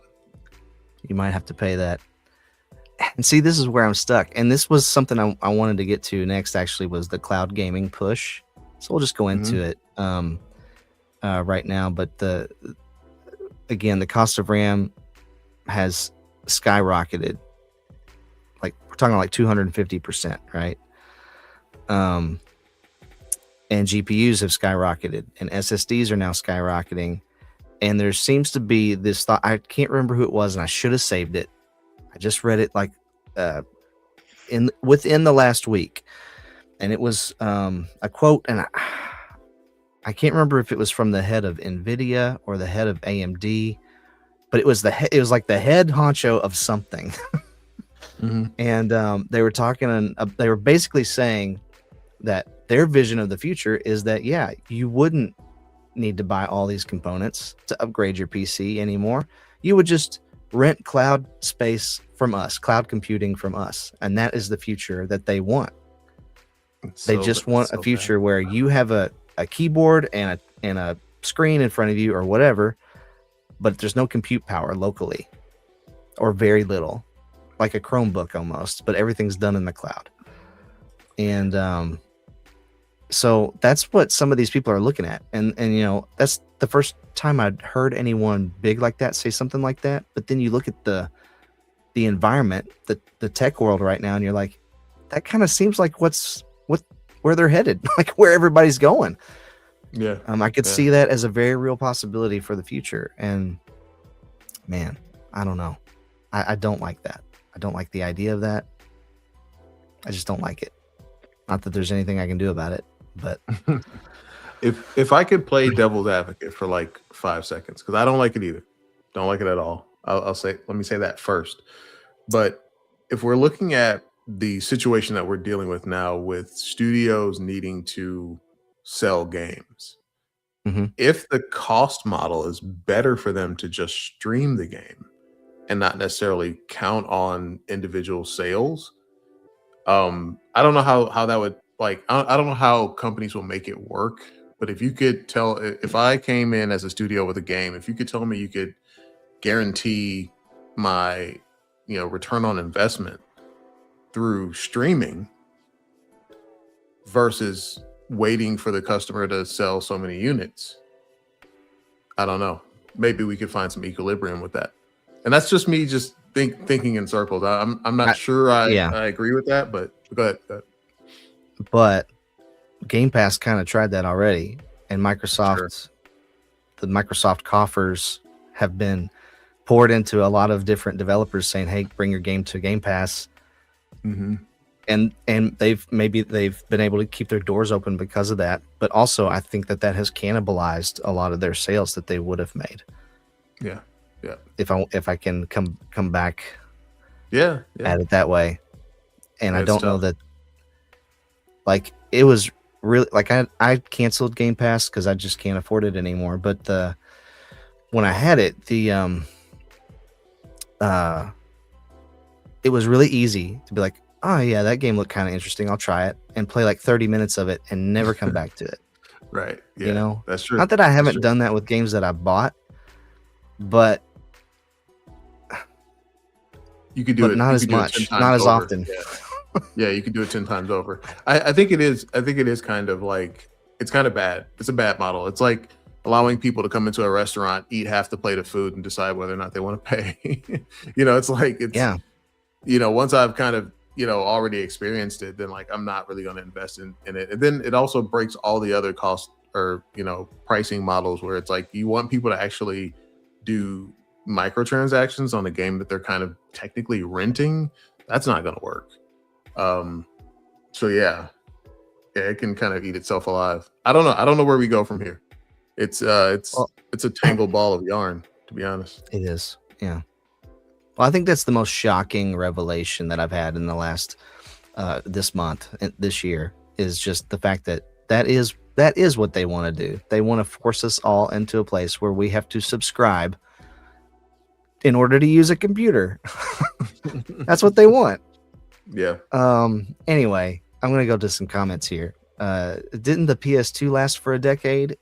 Speaker 1: You might have to pay that. And see, this is where I'm stuck. And this was something I wanted to get to next. Actually, was the cloud gaming push. So we'll just go into it right now. But the cost of RAM has skyrocketed. Like we're talking like 250%, right? And GPUs have skyrocketed, and SSDs are now skyrocketing. And there seems to be this thought. I can't remember who it was, and I should have saved it. I just read it like within the last week, and it was a quote, and I can't remember if it was from the head of NVIDIA or the head of AMD, but it was like the head honcho of something. And they were talking, and they were basically saying that their vision of the future is that you wouldn't need to buy all these components to upgrade your PC anymore. You would just rent cloud space from us, cloud computing from us, and that is the future that they want. They just want a future where you have a keyboard and a screen in front of you or whatever, but there's no compute power locally, or very little, like a Chromebook almost, but everything's done in the cloud. And so that's what some of these people are looking at, and that's the first time I'd heard anyone big like that say something like that. But then you look at the environment, the tech world right now, and you're like, that kind of seems like where they're headed, like where everybody's going.
Speaker 3: Yeah.
Speaker 1: I could see that as a very real possibility for the future. And man, I don't know. I don't like that. I don't like the idea of that. I just don't like it. Not that there's anything I can do about it, but
Speaker 3: if I could play devil's advocate for like 5 seconds, because I don't like it either. Don't like it at all. Let me say that first. But if we're looking at the situation that we're dealing with now, with studios needing to sell games.
Speaker 1: Mhm.
Speaker 3: If the cost model is better for them to just stream the game and not necessarily count on individual sales, I don't know how that would like. I don't know how companies will make it work. But if you could tell, if I came in as a studio with a game, if you could tell me you could guarantee my, return on investment through streaming versus waiting for the customer to sell so many units, I don't know. Maybe we could find some equilibrium with that. And that's just me just thinking in circles. I'm not sure I agree with that, but go ahead.
Speaker 1: But Game Pass kind of tried that already, and the Microsoft coffers have been poured into a lot of different developers saying, "Hey, bring your game to Game Pass."
Speaker 3: Mm-hmm.
Speaker 1: And they've been able to keep their doors open because of that. But also, I think that has cannibalized a lot of their sales that they would have made.
Speaker 3: Yeah.
Speaker 1: If I can come back,
Speaker 3: at
Speaker 1: it that way, and I don't know that. Like, it was really like I canceled Game Pass because I just can't afford it anymore. But when I had it, it was really easy to be like, oh yeah, that game looked kind of interesting. I'll try it and play like 30 minutes of it and never come back to it.
Speaker 3: Right. Yeah. That's true.
Speaker 1: Not that I haven't done that with games that I bought, but
Speaker 3: you could do it.
Speaker 1: Not as much, not as often.
Speaker 3: Yeah, you could do it 10 times over. I think it is. I think it is kind of like, it's kind of bad. It's a bad model. It's like allowing people to come into a restaurant, eat half the plate of food, and decide whether or not they want to pay. It's like once I've kind of already experienced it, then like I'm not really going to invest in it. And then it also breaks all the other cost or pricing models where it's like you want people to actually do microtransactions on a game that they're kind of technically renting. That's not going to work. So it can kind of eat itself alive. I don't know where we go from here. It's a tangled ball of yarn, to be honest.
Speaker 1: It is. Yeah. Well, I think that's the most shocking revelation that I've had in the last this month, this year, is just the fact that is what they want to do. They want to force us all into a place where we have to subscribe in order to use a computer. That's what they want.
Speaker 3: Yeah.
Speaker 1: Anyway, I'm gonna go to some comments here. Didn't the PS2 last for a decade?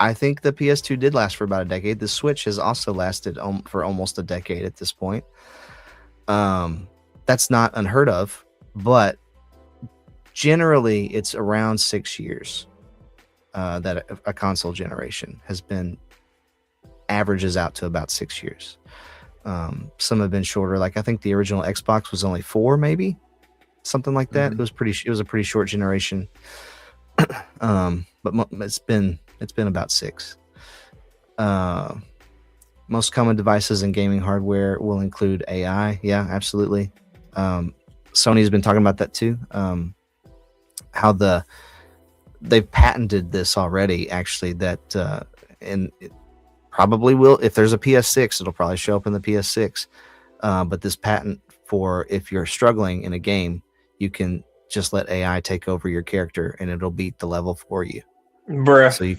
Speaker 1: I think the PS2 did last for about a decade. The Switch has also lasted for almost a decade at this point. That's not unheard of, but generally it's around 6 years that a console generation has been, averages out to about 6 years. Some have been shorter. Like I think the original Xbox was only 4, maybe something like that.
Speaker 3: Mm-hmm.
Speaker 1: It was a pretty short generation. But it's been about 6. Most common devices in gaming hardware will include AI. Yeah, absolutely. Sony's been talking about that too. How they've patented this already, actually, that and it probably will, if there's a PS6, it'll probably show up in the PS6. But this patent for if you're struggling in a game, you can just let AI take over your character and it'll beat the level for you.
Speaker 4: Bruh.
Speaker 1: So you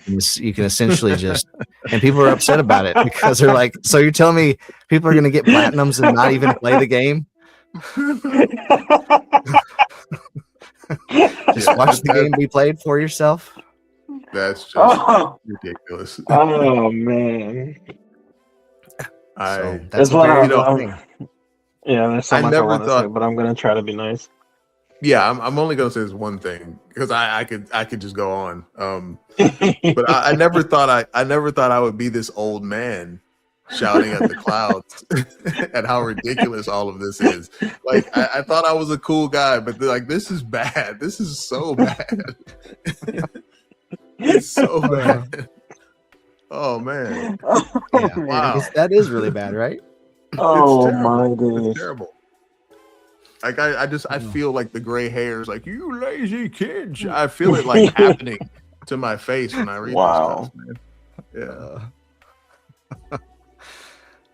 Speaker 1: can essentially just, and people are upset about it because they're like, so you're telling me people are going to get platinums and not even play the game? Just watch the game be played for yourself.
Speaker 3: That's just ridiculous.
Speaker 4: Oh man.
Speaker 1: That's what
Speaker 4: there's so much I want to say, but I'm gonna try to be nice.
Speaker 3: Yeah, I'm only gonna say this one thing because I could just go on. But I never thought I would be this old man shouting at the clouds at how ridiculous all of this is. Like I thought I was a cool guy, but like this is bad. This is so bad. It's so bad. Oh man.
Speaker 1: Yeah, wow. That is really bad, right?
Speaker 4: Oh my goodness.
Speaker 3: It's terrible. Like I feel like the gray hairs, like you lazy kids. I feel it like happening to my face when I read this stuff, man. Yeah.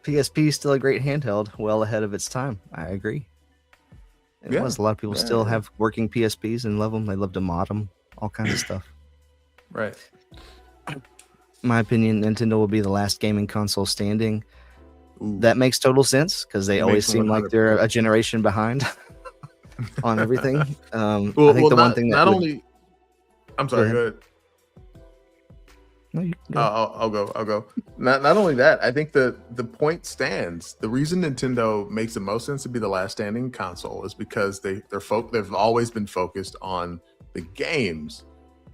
Speaker 1: PSP is still a great handheld, well ahead of its time. I agree. It was. A lot of people still have working PSPs and love them. They love to mod them, all kinds of stuff.
Speaker 3: Right.
Speaker 1: My opinion, Nintendo will be the last gaming console standing.
Speaker 3: Ooh.
Speaker 1: That makes total sense because they
Speaker 3: It
Speaker 1: always
Speaker 3: makes
Speaker 1: seem like they're
Speaker 3: 100%.
Speaker 1: a generation behind on everything. I
Speaker 3: Well,
Speaker 1: think the one
Speaker 3: not,
Speaker 1: thing that
Speaker 3: not
Speaker 1: would,
Speaker 3: only. I'm sorry.
Speaker 1: ahead.
Speaker 3: Go ahead.
Speaker 1: No, you can go.
Speaker 3: I'll go. Not only that, I think the point stands. The reason Nintendo makes the most sense to be the last standing console is because they've always been focused on the games,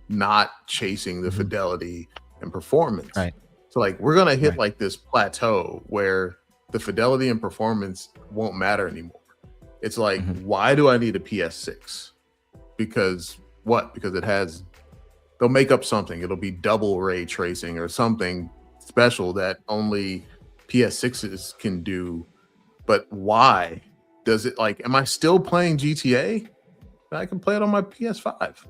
Speaker 3: not chasing the fidelity and performance.
Speaker 1: Right.
Speaker 3: So like we're gonna hit
Speaker 1: Right.
Speaker 3: like this plateau where the fidelity and performance won't matter anymore. It's like, why do I need a PS6? Because what? Because it has. They'll make up something. It'll be double ray tracing or something special that only PS6s can do. But why does it like? Am I still playing GTA? I can play it on my PS5.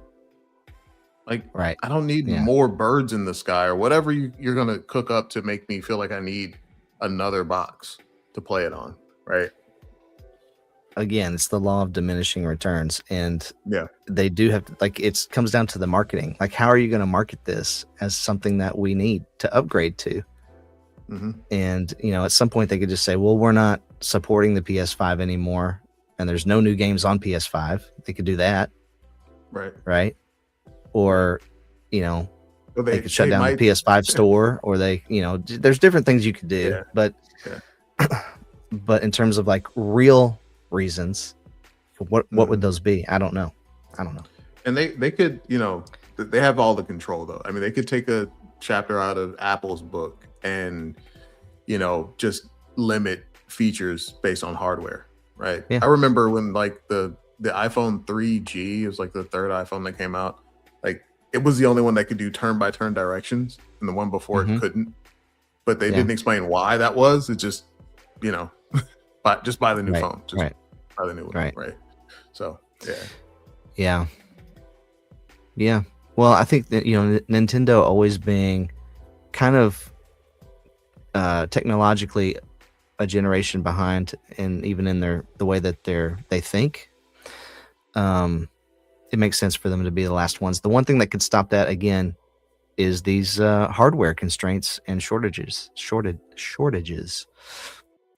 Speaker 3: Like,
Speaker 1: Right.
Speaker 3: I don't need more birds in the sky or whatever you're gonna cook up to make me feel like I need another box to play it on. Right.
Speaker 1: Again, it's the law of diminishing returns, and
Speaker 3: Yeah.
Speaker 1: they do have to, like, it comes down to the marketing. Like, how are you going to market this as something that we need to upgrade to? And at some point they could just say, well, we're not supporting the PS5 anymore, and there's no new games on PS5. They could do that, right? Or they could shut down the PS5 store, or there's different things you could do. But in terms of like real reasons, what would those be? I don't know.
Speaker 3: And they could, they have all the control though. I mean, they could take a chapter out of Apple's book and just limit features based on hardware, right? I remember when like the iPhone 3G, it was like the third iPhone that came out, like it was the only one that could do turn-by-turn directions, and the one before it couldn't. But they didn't explain why that was. It just just buy the new phone. Just buy the new one. Right. So yeah.
Speaker 1: Well, I think that Nintendo always being kind of technologically a generation behind, and even in the way that they think, it makes sense for them to be the last ones. The one thing that could stop that again is these hardware constraints and shortages.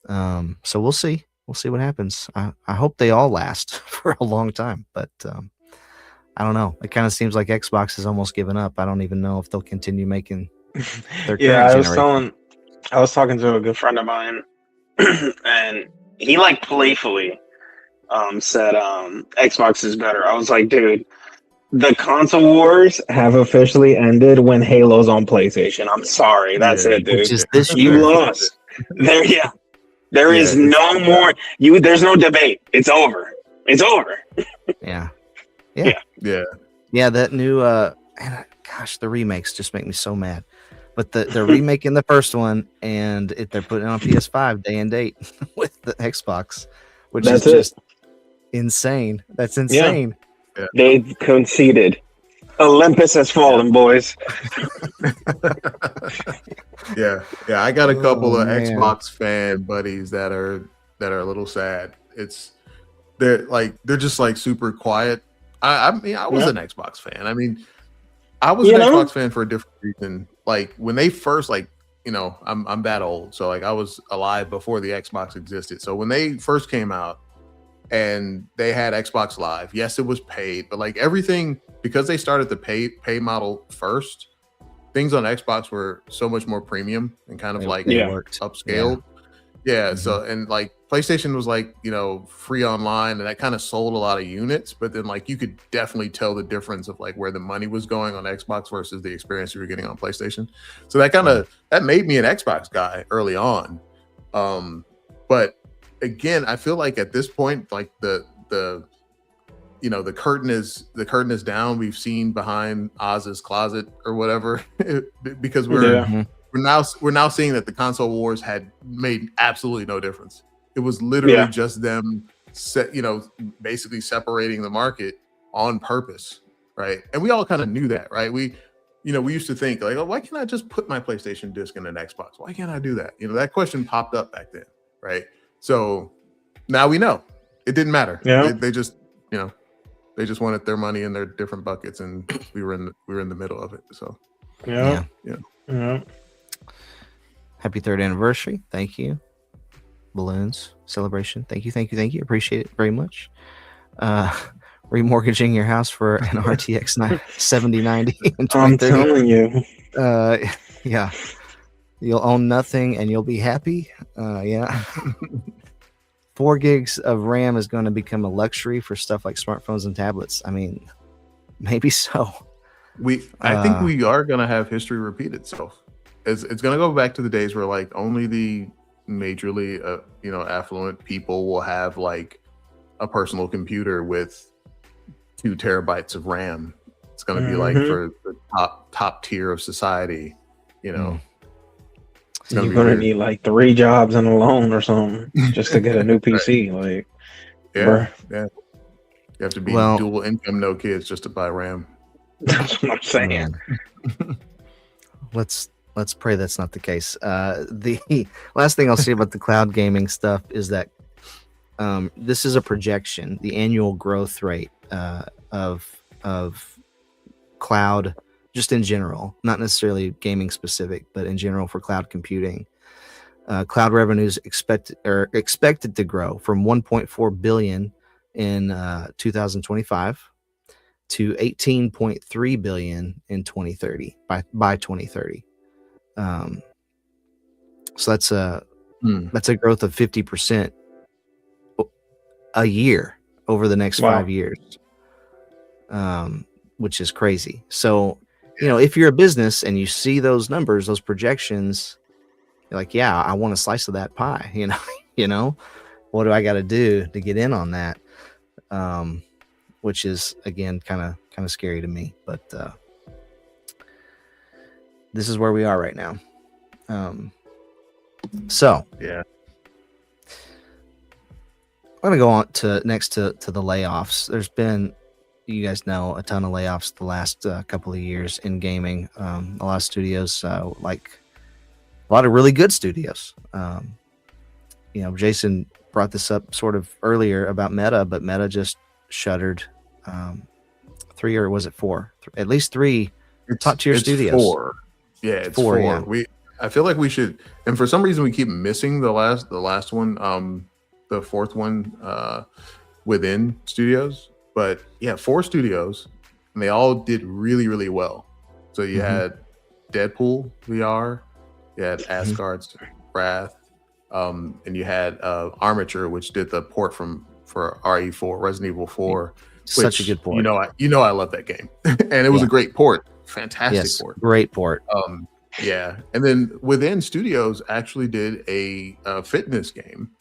Speaker 1: So we'll see what happens. I hope they all last for a long time, but I don't know. It kind of seems like Xbox has almost given up. I don't even know if they'll continue making their current generation.
Speaker 4: I was talking to a good friend of mine, and he like playfully said Xbox is better. I was like, dude, the console wars have officially ended when Halo's on PlayStation. I'm sorry, that's it, dude.
Speaker 1: Which is this
Speaker 4: you
Speaker 1: year.
Speaker 4: lost. There is no more. There's no debate. It's over. It's over.
Speaker 1: Yeah. That new the remakes just make me so mad. But they're remaking the first one, and they're putting it on PS5 day and date with the Xbox, which is just insane. That's insane.
Speaker 4: Yeah. They conceded. Olympus has fallen, boys.
Speaker 3: Yeah. I got a couple of Xbox fan buddies that are a little sad. They're just like super quiet. I mean, I was an Xbox fan. I mean, I was an Xbox fan for a different reason. Like when they first, I'm that old, so like I was alive before the Xbox existed. So when they first came out and they had Xbox Live, yes, it was paid, but like everything, because they started the pay model first, things on Xbox were so much more premium and kind of upscaled. Yeah. So, and like PlayStation was like, free online, and that kind of sold a lot of units, but then like you could definitely tell the difference of like where the money was going on Xbox versus the experience you were getting on PlayStation. So that made me an Xbox guy early on. But again, I feel like at this point, like the curtain is down. We've seen behind Oz's closet or whatever, because we're now seeing that the console wars had made absolutely no difference. It was literally just them basically separating the market on purpose, right? And we all kind of knew that, right? We used to think like, oh, why can't I just put my PlayStation disc in an Xbox? Why can't I do that? That question popped up back then, right? So now we know it didn't matter. They just, They just wanted their money in their different buckets, and we were in the middle of it. So
Speaker 4: Yeah.
Speaker 1: Happy 3rd anniversary. Thank you. Balloons celebration. Thank you. Appreciate it very much. Remortgaging your house for an RTX 7090 in 2030.
Speaker 4: I'm telling you.
Speaker 1: Yeah. You'll own nothing and you'll be happy. Yeah. 4 gigs of RAM is going to become a luxury for stuff like smartphones and tablets. I mean, maybe so.
Speaker 3: I think we are going to have history repeat itself. It's going to go back to the days where like only the majorly affluent people will have like a personal computer with 2 terabytes of RAM. It's going to be like for the top tier of society, You're
Speaker 4: gonna need like 3 jobs and a loan or something just to get a new PC. Like,
Speaker 3: yeah. You have to be dual income, no kids, just to buy RAM.
Speaker 4: That's what I'm saying.
Speaker 1: Let's pray that's not the case. The last thing I'll say about the cloud gaming stuff is that this is a projection. The annual growth rate of cloud, just in general, not necessarily gaming specific, but in general for cloud computing, cloud revenues expected to grow from 1.4 billion in 2025 to 18.3 billion in 2030 by 2030. So that's a growth of 50% a year over the next 5 years, which is crazy. So, if you're a business and you see those numbers, those projections, you're like, yeah, I want a slice of that pie. What do I got to do to get in on that? Which is again kind of scary to me, but this is where we are right now. So
Speaker 3: yeah,
Speaker 1: I'm gonna go on to next to the layoffs. There's been, you guys know, a ton of layoffs the last couple of years in gaming. A lot of studios, like a lot of really good studios. Jason brought this up sort of earlier about Meta, but Meta just shuttered 3, or was it 4? At least 3 top tier studios.
Speaker 3: 4. Yeah, it's 4.
Speaker 1: Yeah.
Speaker 3: I feel like we should, and for some reason we keep missing the last one, the 4th one within studios. But yeah, 4 studios, and they all did really, really well. So you had Deadpool VR, you had Asgard's Wrath, and you had Armature, which did the port for RE4, Resident Evil 4.
Speaker 1: Such a good port.
Speaker 3: I love that game, and it was a great port, fantastic port,
Speaker 1: great port.
Speaker 3: Yeah, and then within studios actually did a fitness game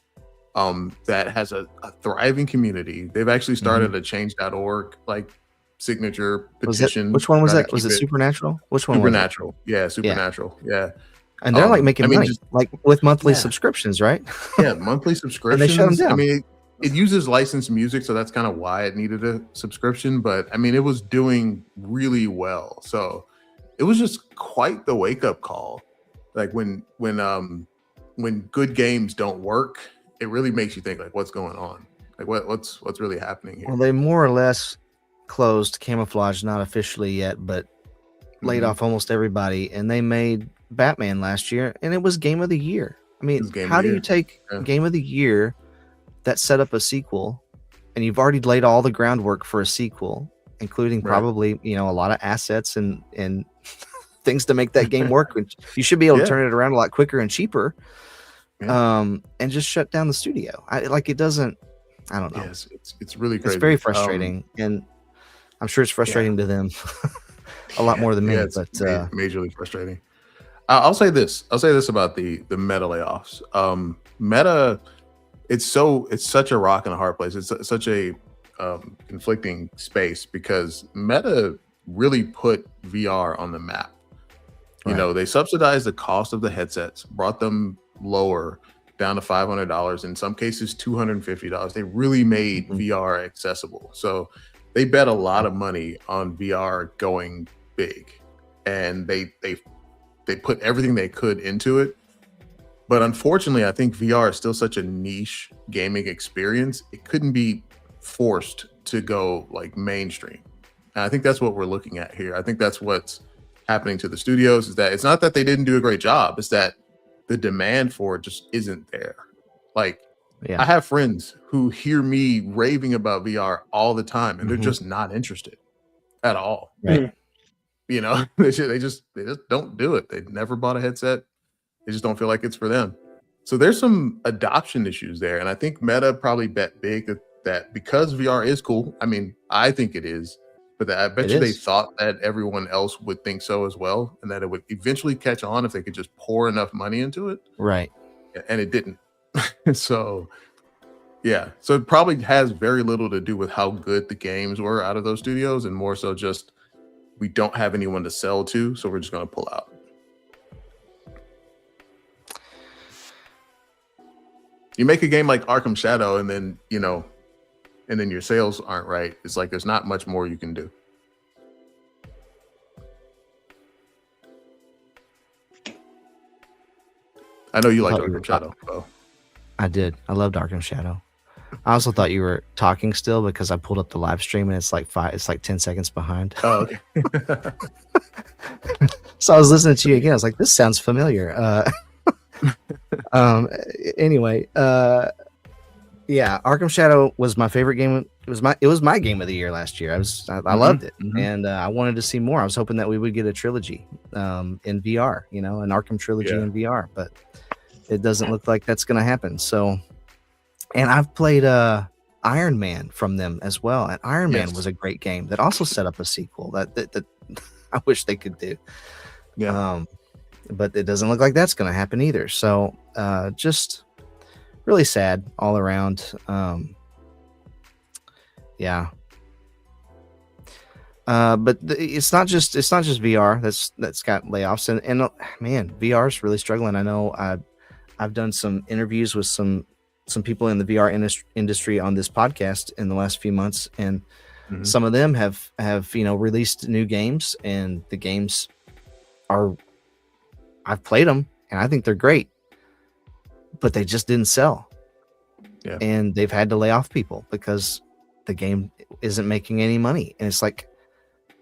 Speaker 3: that has a thriving community. They've actually started a change.org like signature petition.
Speaker 1: Which one was that? Was it Supernatural? Which one?
Speaker 3: Supernatural. Yeah, Supernatural. Yeah.
Speaker 1: And they're like making money, like with monthly subscriptions, right?
Speaker 3: Yeah, monthly subscriptions.
Speaker 1: And they shut them down.
Speaker 3: I mean, it uses licensed music, so that's kind of why it needed a subscription. But I mean, it was doing really well. So it was just quite the wake-up call. Like when good games don't work, it really makes you think, like, what's going on? Like what's really happening here?
Speaker 1: Well, they more or less closed Camouflage, not officially yet, but laid off almost everybody, and they made Batman last year, and it was Game of the Year. I mean, how do you take Game of the Year that set up a sequel, and you've already laid all the groundwork for a sequel, including probably a lot of assets and things to make that game work, which you should be able to turn it around a lot quicker and cheaper, and just shut down the studio. It doesn't. I don't know.
Speaker 3: Yes, it's really crazy.
Speaker 1: It's very frustrating, and I'm sure it's frustrating to them a lot more than me. But
Speaker 3: majorly frustrating. I'll say this about the Meta layoffs. Meta, it's such a rock and a hard place. It's such a conflicting space because Meta really put VR on the map. They subsidized the cost of the headsets, brought them lower, down to $500, in some cases $250. They really made VR accessible. So they bet a lot of money on VR going big, and they put everything they could into it. But unfortunately, I think VR is still such a niche gaming experience. It couldn't be forced to go like mainstream. And I think that's what we're looking at here. I think that's what's happening to the studios, is that it's not that they didn't do a great job, it's that the demand for it just isn't there. Like,
Speaker 1: Yeah.
Speaker 3: I have friends who hear me raving about VR all the time, and they're just not interested at all.
Speaker 1: Right.
Speaker 3: You know, they just don't do it. They never bought a headset. They just don't feel like it's for them. So there's some adoption issues there, and I think Meta probably bet big that because VR is cool. I mean, I think it is, but I bet you they thought that everyone else would think so as well, and that it would eventually catch on if they could just pour enough money into it.
Speaker 1: Right.
Speaker 3: And it didn't. So yeah, so it probably has very little to do with how good the games were out of those studios, and more so just we don't have anyone to sell to, so we're just going to pull out. You make a game like Arkham Shadow, and then and then your sales aren't right. It's like there's not much more you can do. I know you like Arkham Shadow.
Speaker 1: I did. I loved Arkham Shadow. I also thought you were talking still because I pulled up the live stream and it's like 10 seconds behind.
Speaker 3: Oh, okay.
Speaker 1: So I was listening to you again. I was like, this sounds familiar. Anyway, yeah, Arkham Shadow was my favorite game. It was my game of the year last year. I loved it, and I wanted to see more. I was hoping that we would get a trilogy in VR, an Arkham trilogy in VR, but it doesn't look like that's going to happen. So, and I've played Iron Man from them as well, and Iron Man was a great game that also set up a sequel that I wish they could do. Yeah. But it doesn't look like that's going to happen either. So just really sad all around. Yeah. But it's not just VR that's got layoffs, and man, VR is really struggling. I know I've done some interviews with some people in the VR industry on this podcast in the last few months, and some of them have released new games, and the games I've played them and I think they're great, but they just didn't sell. Yeah. And they've had to lay off people because the game isn't making any money. And it's like,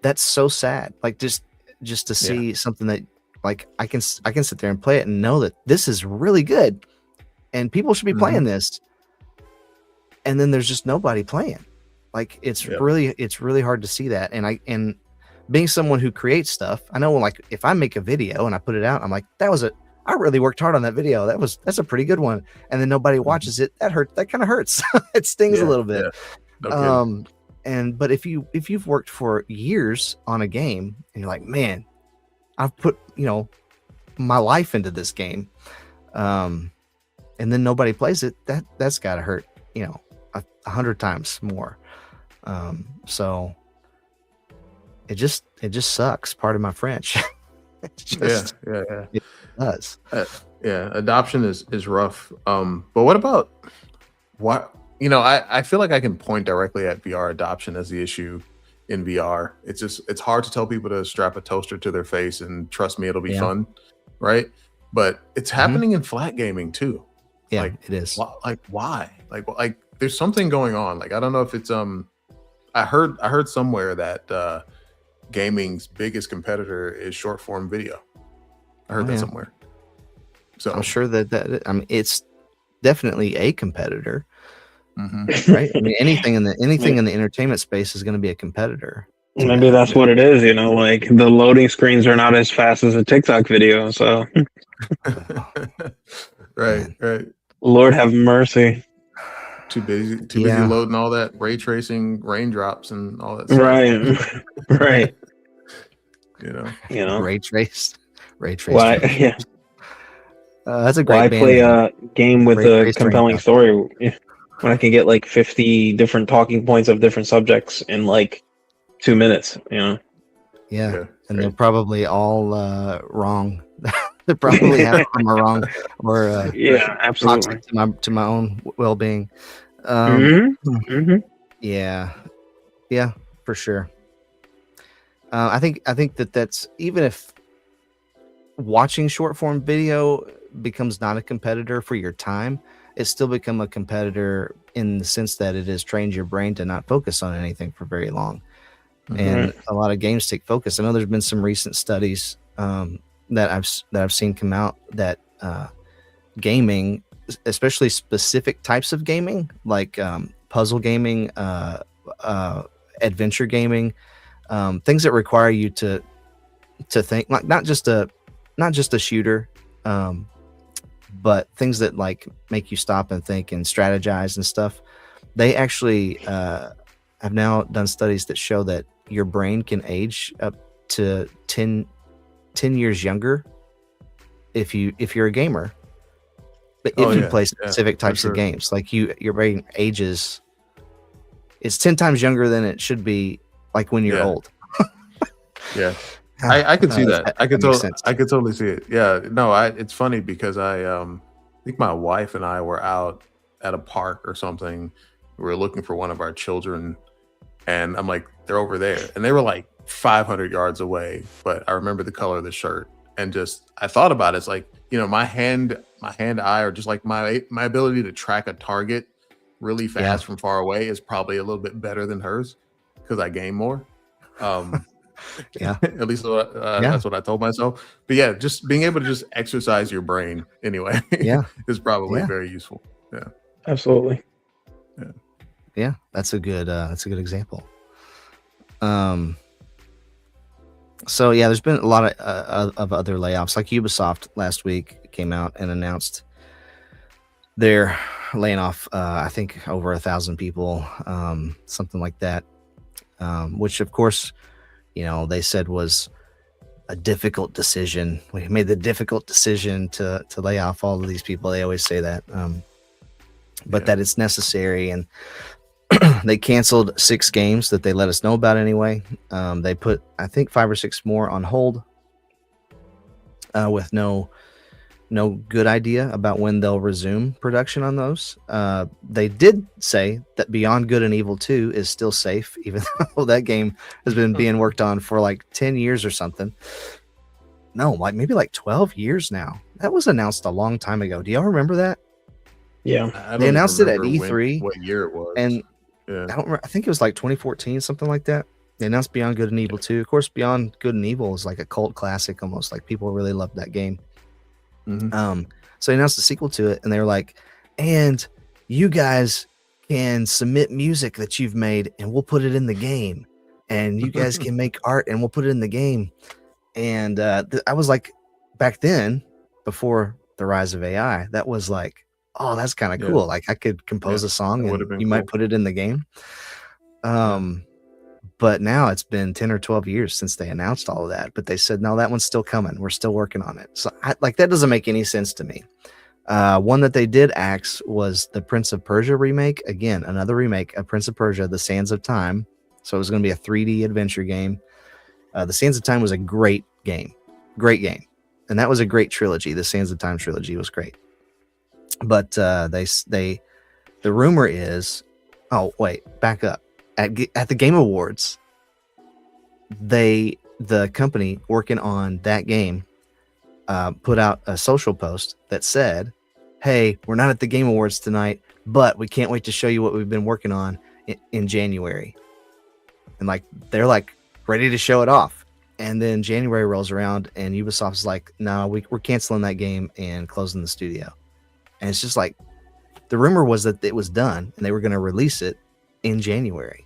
Speaker 1: that's so sad. Like just to see something that like I can sit there and play it and know that this is really good and people should be playing this. And then there's just nobody playing. Like it's really hard to see that. And being someone who creates stuff, I know, like, if I make a video and I put it out, I'm like, I really worked hard on that video. That's a pretty good one. And then nobody watches it. That kind of hurts. It stings a little bit. Yeah. No but if you've worked for years on a game and you're like, man, I've put, my life into this game. And then nobody plays it, that's gotta hurt, 100 times more. So it just sucks. Pardon my French. It does.
Speaker 3: Adoption is rough. But what about I feel like I can point directly at VR adoption as the issue in VR. It's hard to tell people to strap a toaster to their face and trust me, it'll be fun, right? But it's happening in flat gaming too.
Speaker 1: Yeah,
Speaker 3: like,
Speaker 1: it is.
Speaker 3: Why? Like there's something going on. Like I don't know if it's I heard somewhere that gaming's biggest competitor is short form video. I heard that somewhere. So
Speaker 1: I'm sure that it's definitely a competitor, right? I mean, anything in the entertainment space is going to be a competitor.
Speaker 4: Maybe that's what it is. Like the loading screens are not as fast as a TikTok video. So,
Speaker 3: right.
Speaker 4: Lord have mercy.
Speaker 3: Too busy loading all that ray tracing, raindrops, and all that stuff.
Speaker 4: Right.
Speaker 1: Ray trace.
Speaker 4: Why? Yeah.
Speaker 1: That's a great.
Speaker 4: Why play a game with a compelling story when I can get like 50 different talking points of different subjects in like 2 minutes?
Speaker 1: Yeah, and they're probably all wrong. They probably have them wrong, or
Speaker 4: absolutely
Speaker 1: to my own well-being. Yeah, for sure. I think that's, even if watching short form video becomes not a competitor for your time, it's still become a competitor in the sense that it has trained your brain to not focus on anything for very long. And a lot of games take focus. I know there's been some recent studies that I've seen come out that gaming, especially specific types of gaming, like puzzle gaming, adventure gaming, things that require you to think, like not just a shooter, but things that like make you stop and think and strategize and stuff. They actually have now done studies that show that your brain can age up to 10 years younger if you're a gamer. But if you play specific types of games, like your brain ages, it's 10 times younger than it should be, like when you're old.
Speaker 3: Yeah. I can see that. I could totally see it. Yeah. No, it's funny because I think my wife and I were out at a park or something. We were looking for one of our children, and I'm like, they're over there. And they were like 500 yards away, but I remember the color of the shirt. And just, I thought about it. It's like, you know, my hand eye, or just like my ability to track a target really fast from far away is probably a little bit better than hers because I game more. At least that's what I told myself. But yeah, just being able to just exercise your brain anyway is probably very useful. Yeah,
Speaker 4: absolutely.
Speaker 1: Yeah, that's a good example. So yeah, there's been a lot of other layoffs. Like Ubisoft last week came out and announced they're laying off I think over 1,000 people, something like that, which of course, you know, they said was a difficult decision. We made the difficult decision to lay off all of these people. They always say that, but that it's necessary. And they canceled 6 games that they let us know about anyway. They put, I think, 5 or 6 more on hold with no good idea about when they'll resume production on those. They did say that Beyond Good and Evil 2 is still safe, even though that game has been being worked on for like 10 years or something. No, like maybe like 12 years now. That was announced a long time ago. Do y'all remember that?
Speaker 4: Yeah.
Speaker 1: They announced it at E3.
Speaker 3: What year it was.
Speaker 1: And I don't remember. I think it was like 2014, something like that. They announced Beyond Good and Evil 2. Of course, Beyond Good and Evil is like a cult classic almost. Like people really loved that game. So they announced a sequel to it, and they were like, and you guys can submit music that you've made and we'll put it in the game, and you guys can make art and we'll put it in the game. And I was like, back then, before the rise of AI, that was like, oh, that's kind of cool. Like I could compose a song and you might put it in the game. But now it's been 10 or 12 years since they announced all of that. But they said, no, that one's still coming. We're still working on it. So that doesn't make any sense to me. One that they did axe was the Prince of Persia remake. Again, another remake of Prince of Persia, The Sands of Time. So it was going to be a 3D adventure game. The Sands of Time was a great game. And that was a great trilogy. The Sands of Time trilogy was great. But the rumor is, back up. At the Game Awards, the company working on that game put out a social post that said, hey, we're not at the Game Awards tonight, but we can't wait to show you what we've been working on in January. And like they're like ready to show it off. And then January rolls around and Ubisoft's like, no, we're canceling that game and closing the studio. And it's just like, the rumor was that it was done and they were going to release it in January.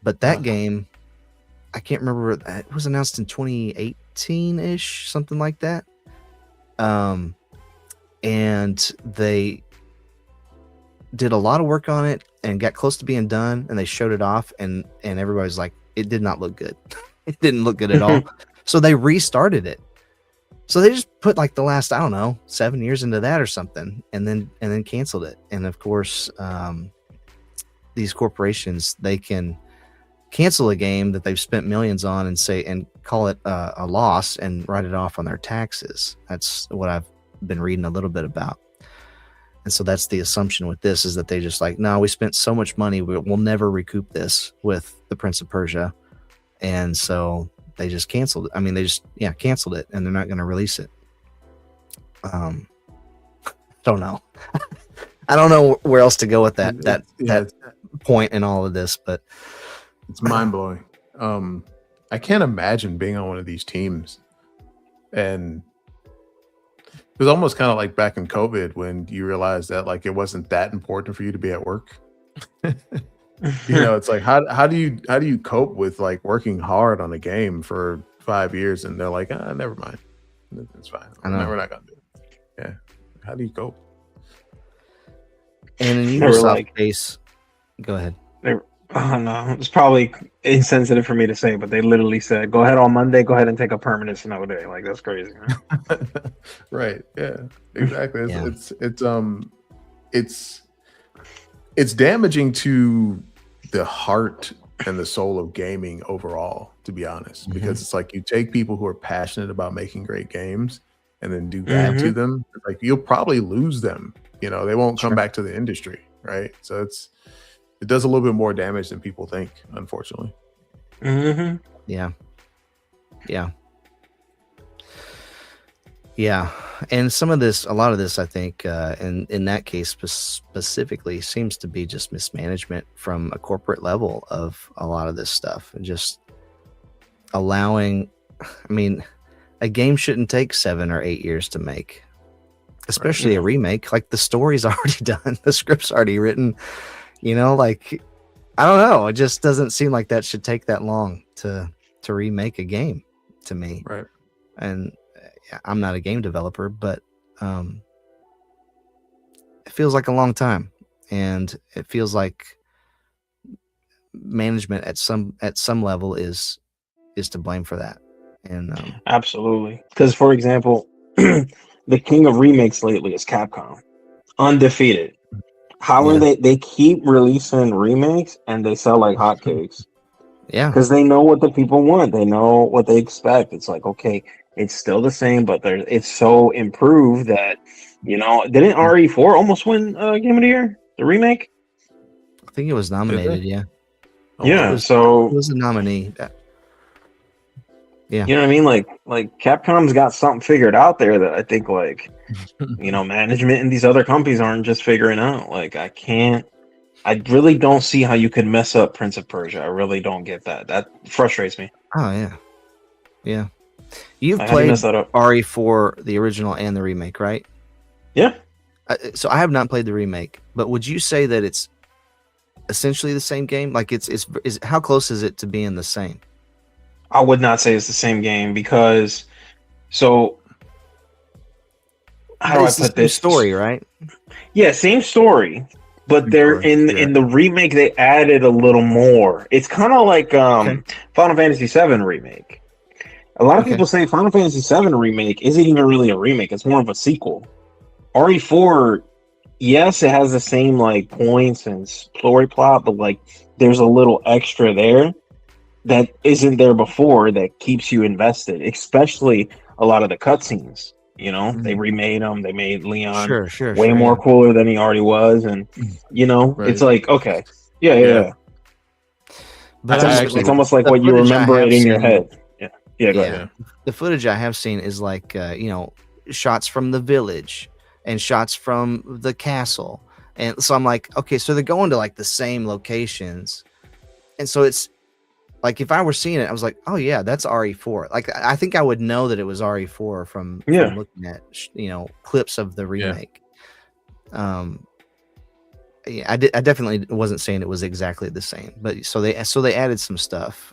Speaker 1: But that game, I can't remember, it was announced in 2018-ish, something like that. And they did a lot of work on it and got close to being done, and they showed it off, and everybody's like, it did not look good. It didn't look good at all. So they restarted it. So they just put like the last, 7 years into that or something, and then canceled it. And of course, these corporations, they can cancel a game that they've spent millions on and call it a loss and write it off on their taxes. That's what I've been reading a little bit about. And so that's the assumption with this, is that they just like, no, we spent so much money, we'll never recoup this with the Prince of Persia. And so they just canceled it. I mean, they just canceled it, and they're not going to release it. Don't know. I don't know where else to go with that
Speaker 3: Yeah,
Speaker 1: point in all of this, but
Speaker 3: it's mind blowing. I can't imagine being on one of these teams, and it was almost kind of like back in COVID when you realized that like it wasn't that important for you to be at work. It's like how do you cope with like working hard on a game for 5 years and they're like, never mind, it's fine. We're not gonna do it. Yeah, how do you cope?
Speaker 1: And in Ubisoft case, go ahead.
Speaker 4: Oh no, it's probably insensitive for me to say, but they literally said, "Go ahead on Monday. Go ahead and take a permanent snow day." Like that's crazy. Right?
Speaker 3: Right? Yeah. Exactly.
Speaker 1: Yeah.
Speaker 3: It's damaging to the heart and the soul of gaming overall, to be honest, because it's like you take people who are passionate about making great games and then do that to them. Like you'll probably lose them. They won't come back to the industry, right? So it does a little bit more damage than people think, unfortunately.
Speaker 1: Yeah. And a lot of this, I think, in that case specifically, seems to be just mismanagement from a corporate level of a lot of this stuff, and just allowing. I mean, a game shouldn't take 7 or 8 years to make, especially a remake. Like the story's already done, the script's already written. Like I don't know. It just doesn't seem like that should take that long to remake a game to me.
Speaker 3: Right.
Speaker 1: And I'm not a game developer, but it feels like a long time, and it feels like management at some level is to blame for that. And
Speaker 4: Absolutely, because for example, the king of remakes lately is Capcom, undefeated. How are they keep releasing remakes and they sell like hotcakes?
Speaker 1: Yeah,
Speaker 4: because they know what the people want. They know what they expect. It's like, okay, it's still the same, but it's so improved that, didn't RE4 almost win Game of the Year, the remake?
Speaker 1: I think it was nominated. Yeah.
Speaker 4: Yeah.
Speaker 1: It was a nominee. Yeah.
Speaker 4: You know what I mean? Like Capcom's got something figured out there that I think management and these other companies aren't just figuring out. Like I really don't see how you could mess up Prince of Persia. I really don't get that. That frustrates me.
Speaker 1: Oh yeah. Yeah. You've played RE4, the original and the remake, right?
Speaker 4: Yeah.
Speaker 1: So I have not played the remake, but would you say that it's essentially the same game? Like is how close is it to being the same?
Speaker 4: I would not say it's the same game because how do I put this?
Speaker 1: Story, right?
Speaker 4: Yeah, same story. But they're in the remake they added a little more. It's kind of like Final Fantasy VII remake. A lot of people say Final Fantasy VII remake isn't even really a remake. It's more of a sequel. RE4, yes, it has the same like points and story plot, but like there's a little extra there that isn't there before that keeps you invested, especially a lot of the cutscenes. They remade them. They made Leon way more cooler than he already was, and it's like okay, yeah. But it's almost like what you remember it in your head. Yeah, go ahead.
Speaker 1: The footage I have seen is like shots from the village and shots from the castle, and so I'm like, okay, so they're going to like the same locations, and so it's like if I were seeing it, I was like, oh yeah, that's RE4. Like I think I would know that it was RE4 from looking at clips of the remake. I definitely wasn't saying it was exactly the same, but so they added some stuff.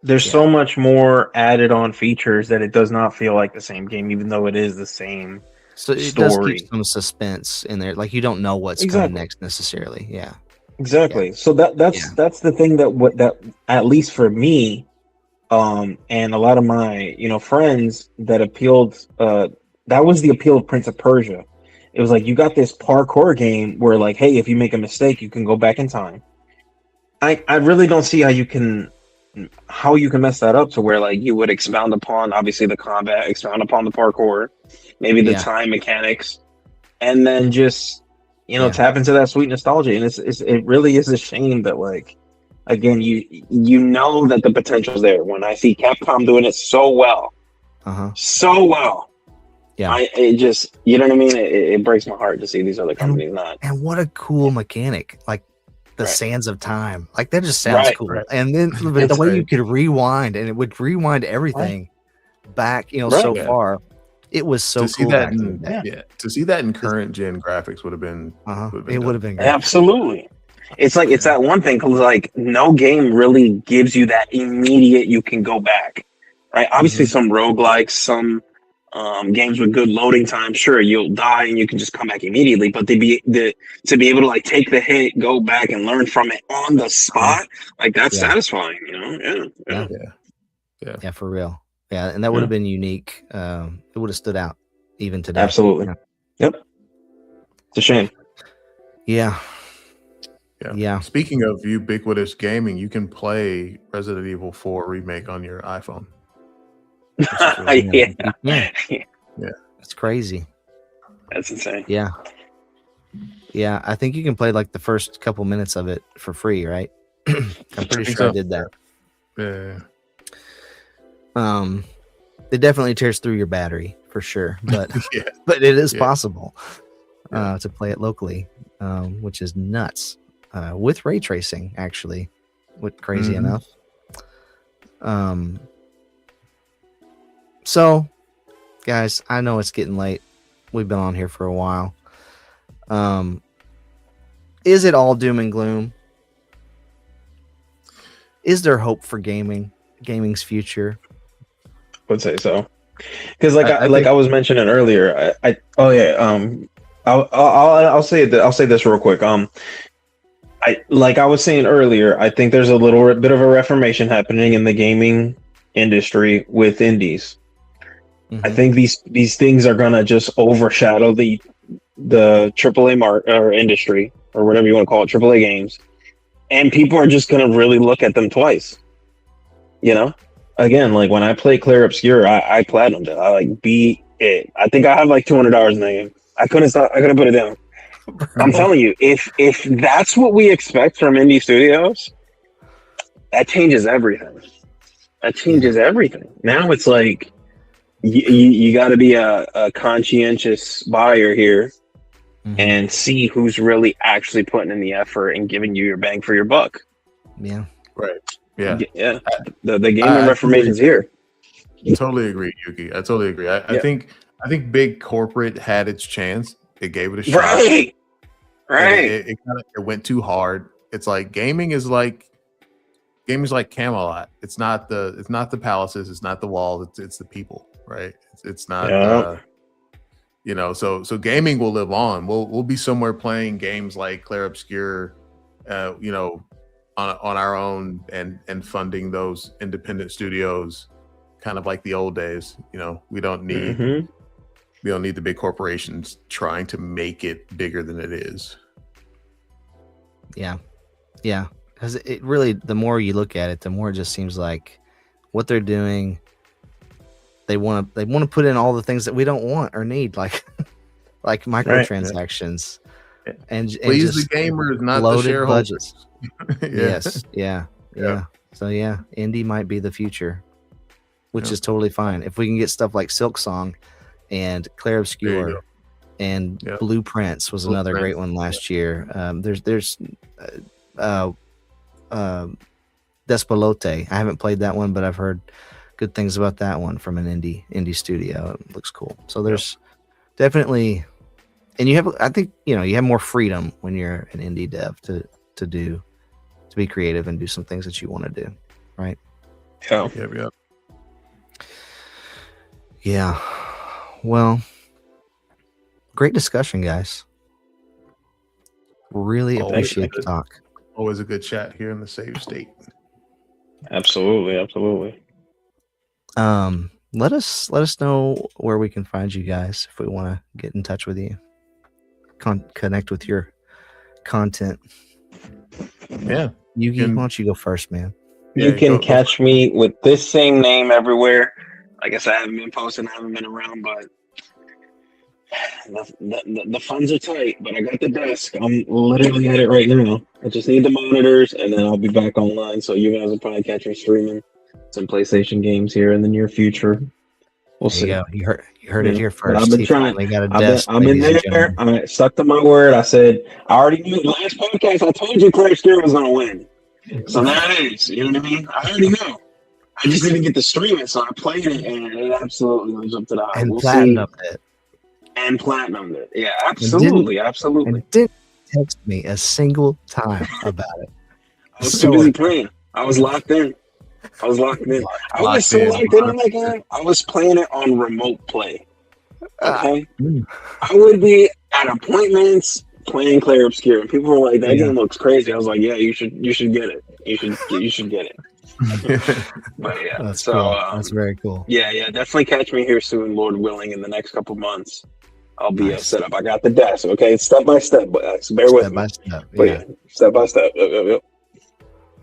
Speaker 4: There's so much more added on features that it does not feel like the same game, even though it is the same.
Speaker 1: So it does keep some suspense in there, like you don't know what's coming next necessarily. Yeah.
Speaker 4: Exactly. So that's the thing that at least for me, and a lot of my friends that appealed. That was the appeal of Prince of Persia. It was like you got this parkour game where like, hey, if you make a mistake, you can go back in time. I really don't see how you can mess that up to where like you would expound upon obviously the combat, expound upon the parkour, maybe the time mechanics, and then just tap into that sweet nostalgia. And it really is a shame that like, again, you know that the potential's there. When I see Capcom doing it so well,
Speaker 1: Yeah.
Speaker 4: It just, you know what I mean? It breaks my heart to see these other companies not.
Speaker 1: And what a cool mechanic. Like the
Speaker 4: Right.
Speaker 1: sands of time. Like that just sounds
Speaker 4: Right.
Speaker 1: cool.
Speaker 3: Right.
Speaker 1: And then but the
Speaker 3: It's
Speaker 1: way
Speaker 3: right.
Speaker 1: you could rewind and it would rewind everything back, you know,
Speaker 4: Right.
Speaker 1: so
Speaker 3: Yeah.
Speaker 1: far. It was so
Speaker 3: To see
Speaker 1: cool
Speaker 3: that
Speaker 1: back in the day.
Speaker 3: to see that in current gen graphics would have been
Speaker 1: It would have been great.
Speaker 4: Absolutely. It's like, it's that one thing, because like no game really gives you that immediate, you can go back, right? Obviously some roguelikes, some games with good loading time, sure, you'll die and you can just come back immediately, but to be able to like take the hit, go back and learn from it on the spot, like that's satisfying, you know?
Speaker 1: Yeah, for real. Yeah, and that would have been unique. It would have stood out even today.
Speaker 4: Absolutely. Yep. It's a shame.
Speaker 1: Yeah.
Speaker 3: Speaking of ubiquitous gaming, you can play Resident Evil 4 remake on your iPhone.
Speaker 4: Yeah.
Speaker 1: It's crazy.
Speaker 4: That's insane.
Speaker 1: Yeah. I think you can play like the first couple minutes of it for free, right? I'm pretty sure I did that.
Speaker 3: Yeah.
Speaker 1: It definitely tears through your battery for sure, but but it is possible to play it locally, which is nuts. With ray tracing, actually, crazy enough. So, guys, I know it's getting late. We've been on here for a while. Is it all doom and gloom? Is there hope for gaming's future?
Speaker 4: I would say so, because I was mentioning earlier, I'll say this real quick. I was saying earlier, I think there's a little bit of a reformation happening in the gaming industry with indies. I think these things are gonna just overshadow the AAA industry, or whatever you want to call it, AAA games, and people are just gonna really look at them twice. You know, again, like when I play Clear Obscure, I platinumed it. I like beat it. I think I have like 200 hours in the game. I couldn't put it down. I'm telling you, if that's what we expect from indie studios, that changes everything. Now it's like you got to be a conscientious buyer here and see who's really actually putting in the effort and giving you your bang for your buck.
Speaker 1: Yeah.
Speaker 3: Right. Yeah.
Speaker 4: Yeah. The gaming reformation's here.
Speaker 3: I totally agree, Yuki. I totally agree. I think big corporate had its chance. It gave it a shot.
Speaker 4: Right.
Speaker 3: It went too hard. It's like gaming is like Camelot. It's not the palaces. It's not the walls. It's the people. Right. It's not. So gaming will live on. We'll be somewhere playing games like Clair Obscure, on our own and funding those independent studios, kind of like the old days. We don't need. We don't need the big corporations trying to make it bigger than it is.
Speaker 1: Yeah. Because it really, the more you look at it, the more it just seems like what they're doing. They want to put in all the things that we don't want or need, like microtransactions, and
Speaker 3: please
Speaker 1: just
Speaker 3: the gamers, not the shareholders.
Speaker 1: Yes. Yeah. So indie might be the future, which is totally fine if we can get stuff like Silk Song and Clair Obscure and Blueprints was another great one last year. There's Despolote. I haven't played that one, but I've heard good things about that one from an indie studio. It looks cool. So there's definitely, and you have more freedom when you're an indie dev to be creative and do some things that you want to do, right? Yeah. Well, great discussion, guys. Really appreciate the talk.
Speaker 3: Always a good chat here in the save state.
Speaker 4: Absolutely.
Speaker 1: Let us know where we can find you guys if we want to get in touch with you, connect with your content.
Speaker 3: Yeah,
Speaker 1: Yugi, why don't you go first, man?
Speaker 4: You can catch me with this same name everywhere. I guess I haven't been posting, I haven't been around, but the funds are tight. But I got the desk. I'm literally at it right now. I just need the monitors, and then I'll be back online. So you guys will probably catch me streaming some PlayStation games here in the near future. We'll
Speaker 1: There you
Speaker 4: see.
Speaker 1: go. You heard it here
Speaker 4: But I've
Speaker 1: first.
Speaker 4: been
Speaker 1: He
Speaker 4: trying.
Speaker 1: finally got a
Speaker 4: I've been
Speaker 1: desk,
Speaker 4: I've been
Speaker 1: ladies and
Speaker 4: there.
Speaker 1: gentlemen.
Speaker 4: I stuck to my word. I said I already knew last podcast. I told you Claire Steer was gonna win. So there it is. You know what I mean? I already know. I just didn't get the streaming, so I played it, and it absolutely lives up to the hype.
Speaker 1: And
Speaker 4: We'll see.
Speaker 1: platinumed it.
Speaker 4: And platinumed it. Yeah,
Speaker 1: And didn't
Speaker 4: absolutely.
Speaker 1: and didn't text me a single time about it.
Speaker 4: I was
Speaker 1: So
Speaker 4: too busy playing. I was locked in. I was locked in. I was so locked in on that game. I was playing it on remote play. Okay, I would be at appointments playing Clair Obscure, and people were like, "That game looks crazy." I was like, "Yeah, you should get it. You should get it." But yeah,
Speaker 1: That's
Speaker 4: so
Speaker 1: cool. That's very cool.
Speaker 4: yeah, definitely catch me here soon, Lord willing, in the next couple months. I'll be
Speaker 1: Nice.
Speaker 4: set up. I got the desk. Okay, step by step, but bear with me.
Speaker 1: Step.
Speaker 4: But yeah, step by step. Yep.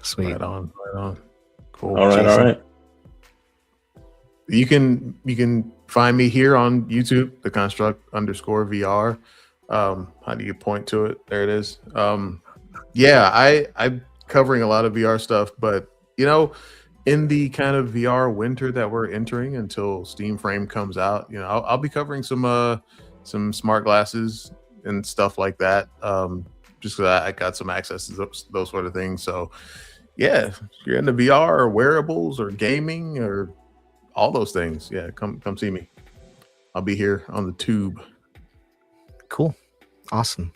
Speaker 1: Sweet.
Speaker 3: Right on. Cool.
Speaker 4: All right.
Speaker 3: You can find me here on YouTube, the construct_VR. How do you point to it? There it is. I'm covering a lot of VR stuff, but in the kind of VR winter that we're entering until Steam Frame comes out, I'll be covering some smart glasses and stuff like that. Just because I got some access to those sort of things. So yeah, if you're into VR or wearables or gaming or all those things, yeah, come see me. I'll be here on the tube.
Speaker 1: Cool. Awesome.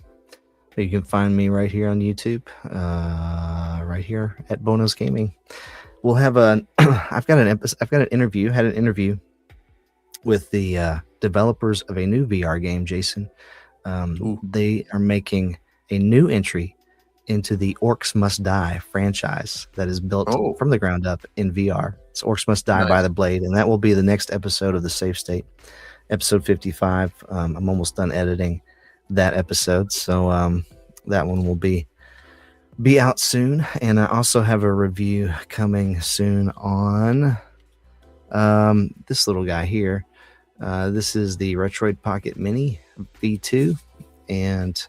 Speaker 1: You can find me right here on YouTube, right here at Bono's Gaming. We'll have I've got an interview with the developers of a new VR game, Jason. They are making a new entry into the Orcs Must Die franchise that is built from the ground up in VR. It's Orcs Must Die by the Blade, and that will be the next episode of the Safe State, episode 55. I'm almost done editing that episode, so that one will be out soon. And I also have a review coming soon on this little guy here. This is the Retroid Pocket Mini V2, and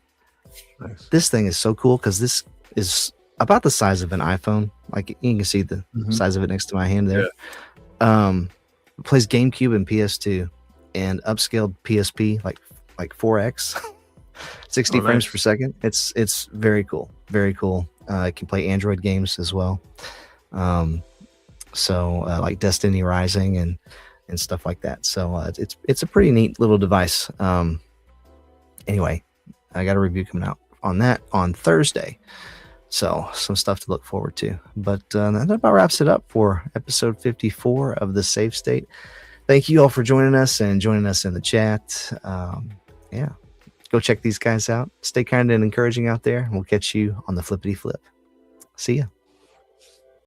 Speaker 1: this thing is so cool because this is about the size of an iPhone. Like, you can see the size of it next to my hand there. It plays GameCube and PS2 and upscaled PSP like 4x, 60 frames per second. It's very cool. Very cool. It can play Android games as well. Like Destiny Rising and stuff like that. So it's a pretty neat little device. Anyway, I got a review coming out on that on Thursday. So some stuff to look forward to. But that about wraps it up for episode 54 of The Safe State. Thank you all for joining us and joining us in the chat. Go check these guys out. Stay kind and encouraging out there. We'll catch you on the flippity flip. See ya.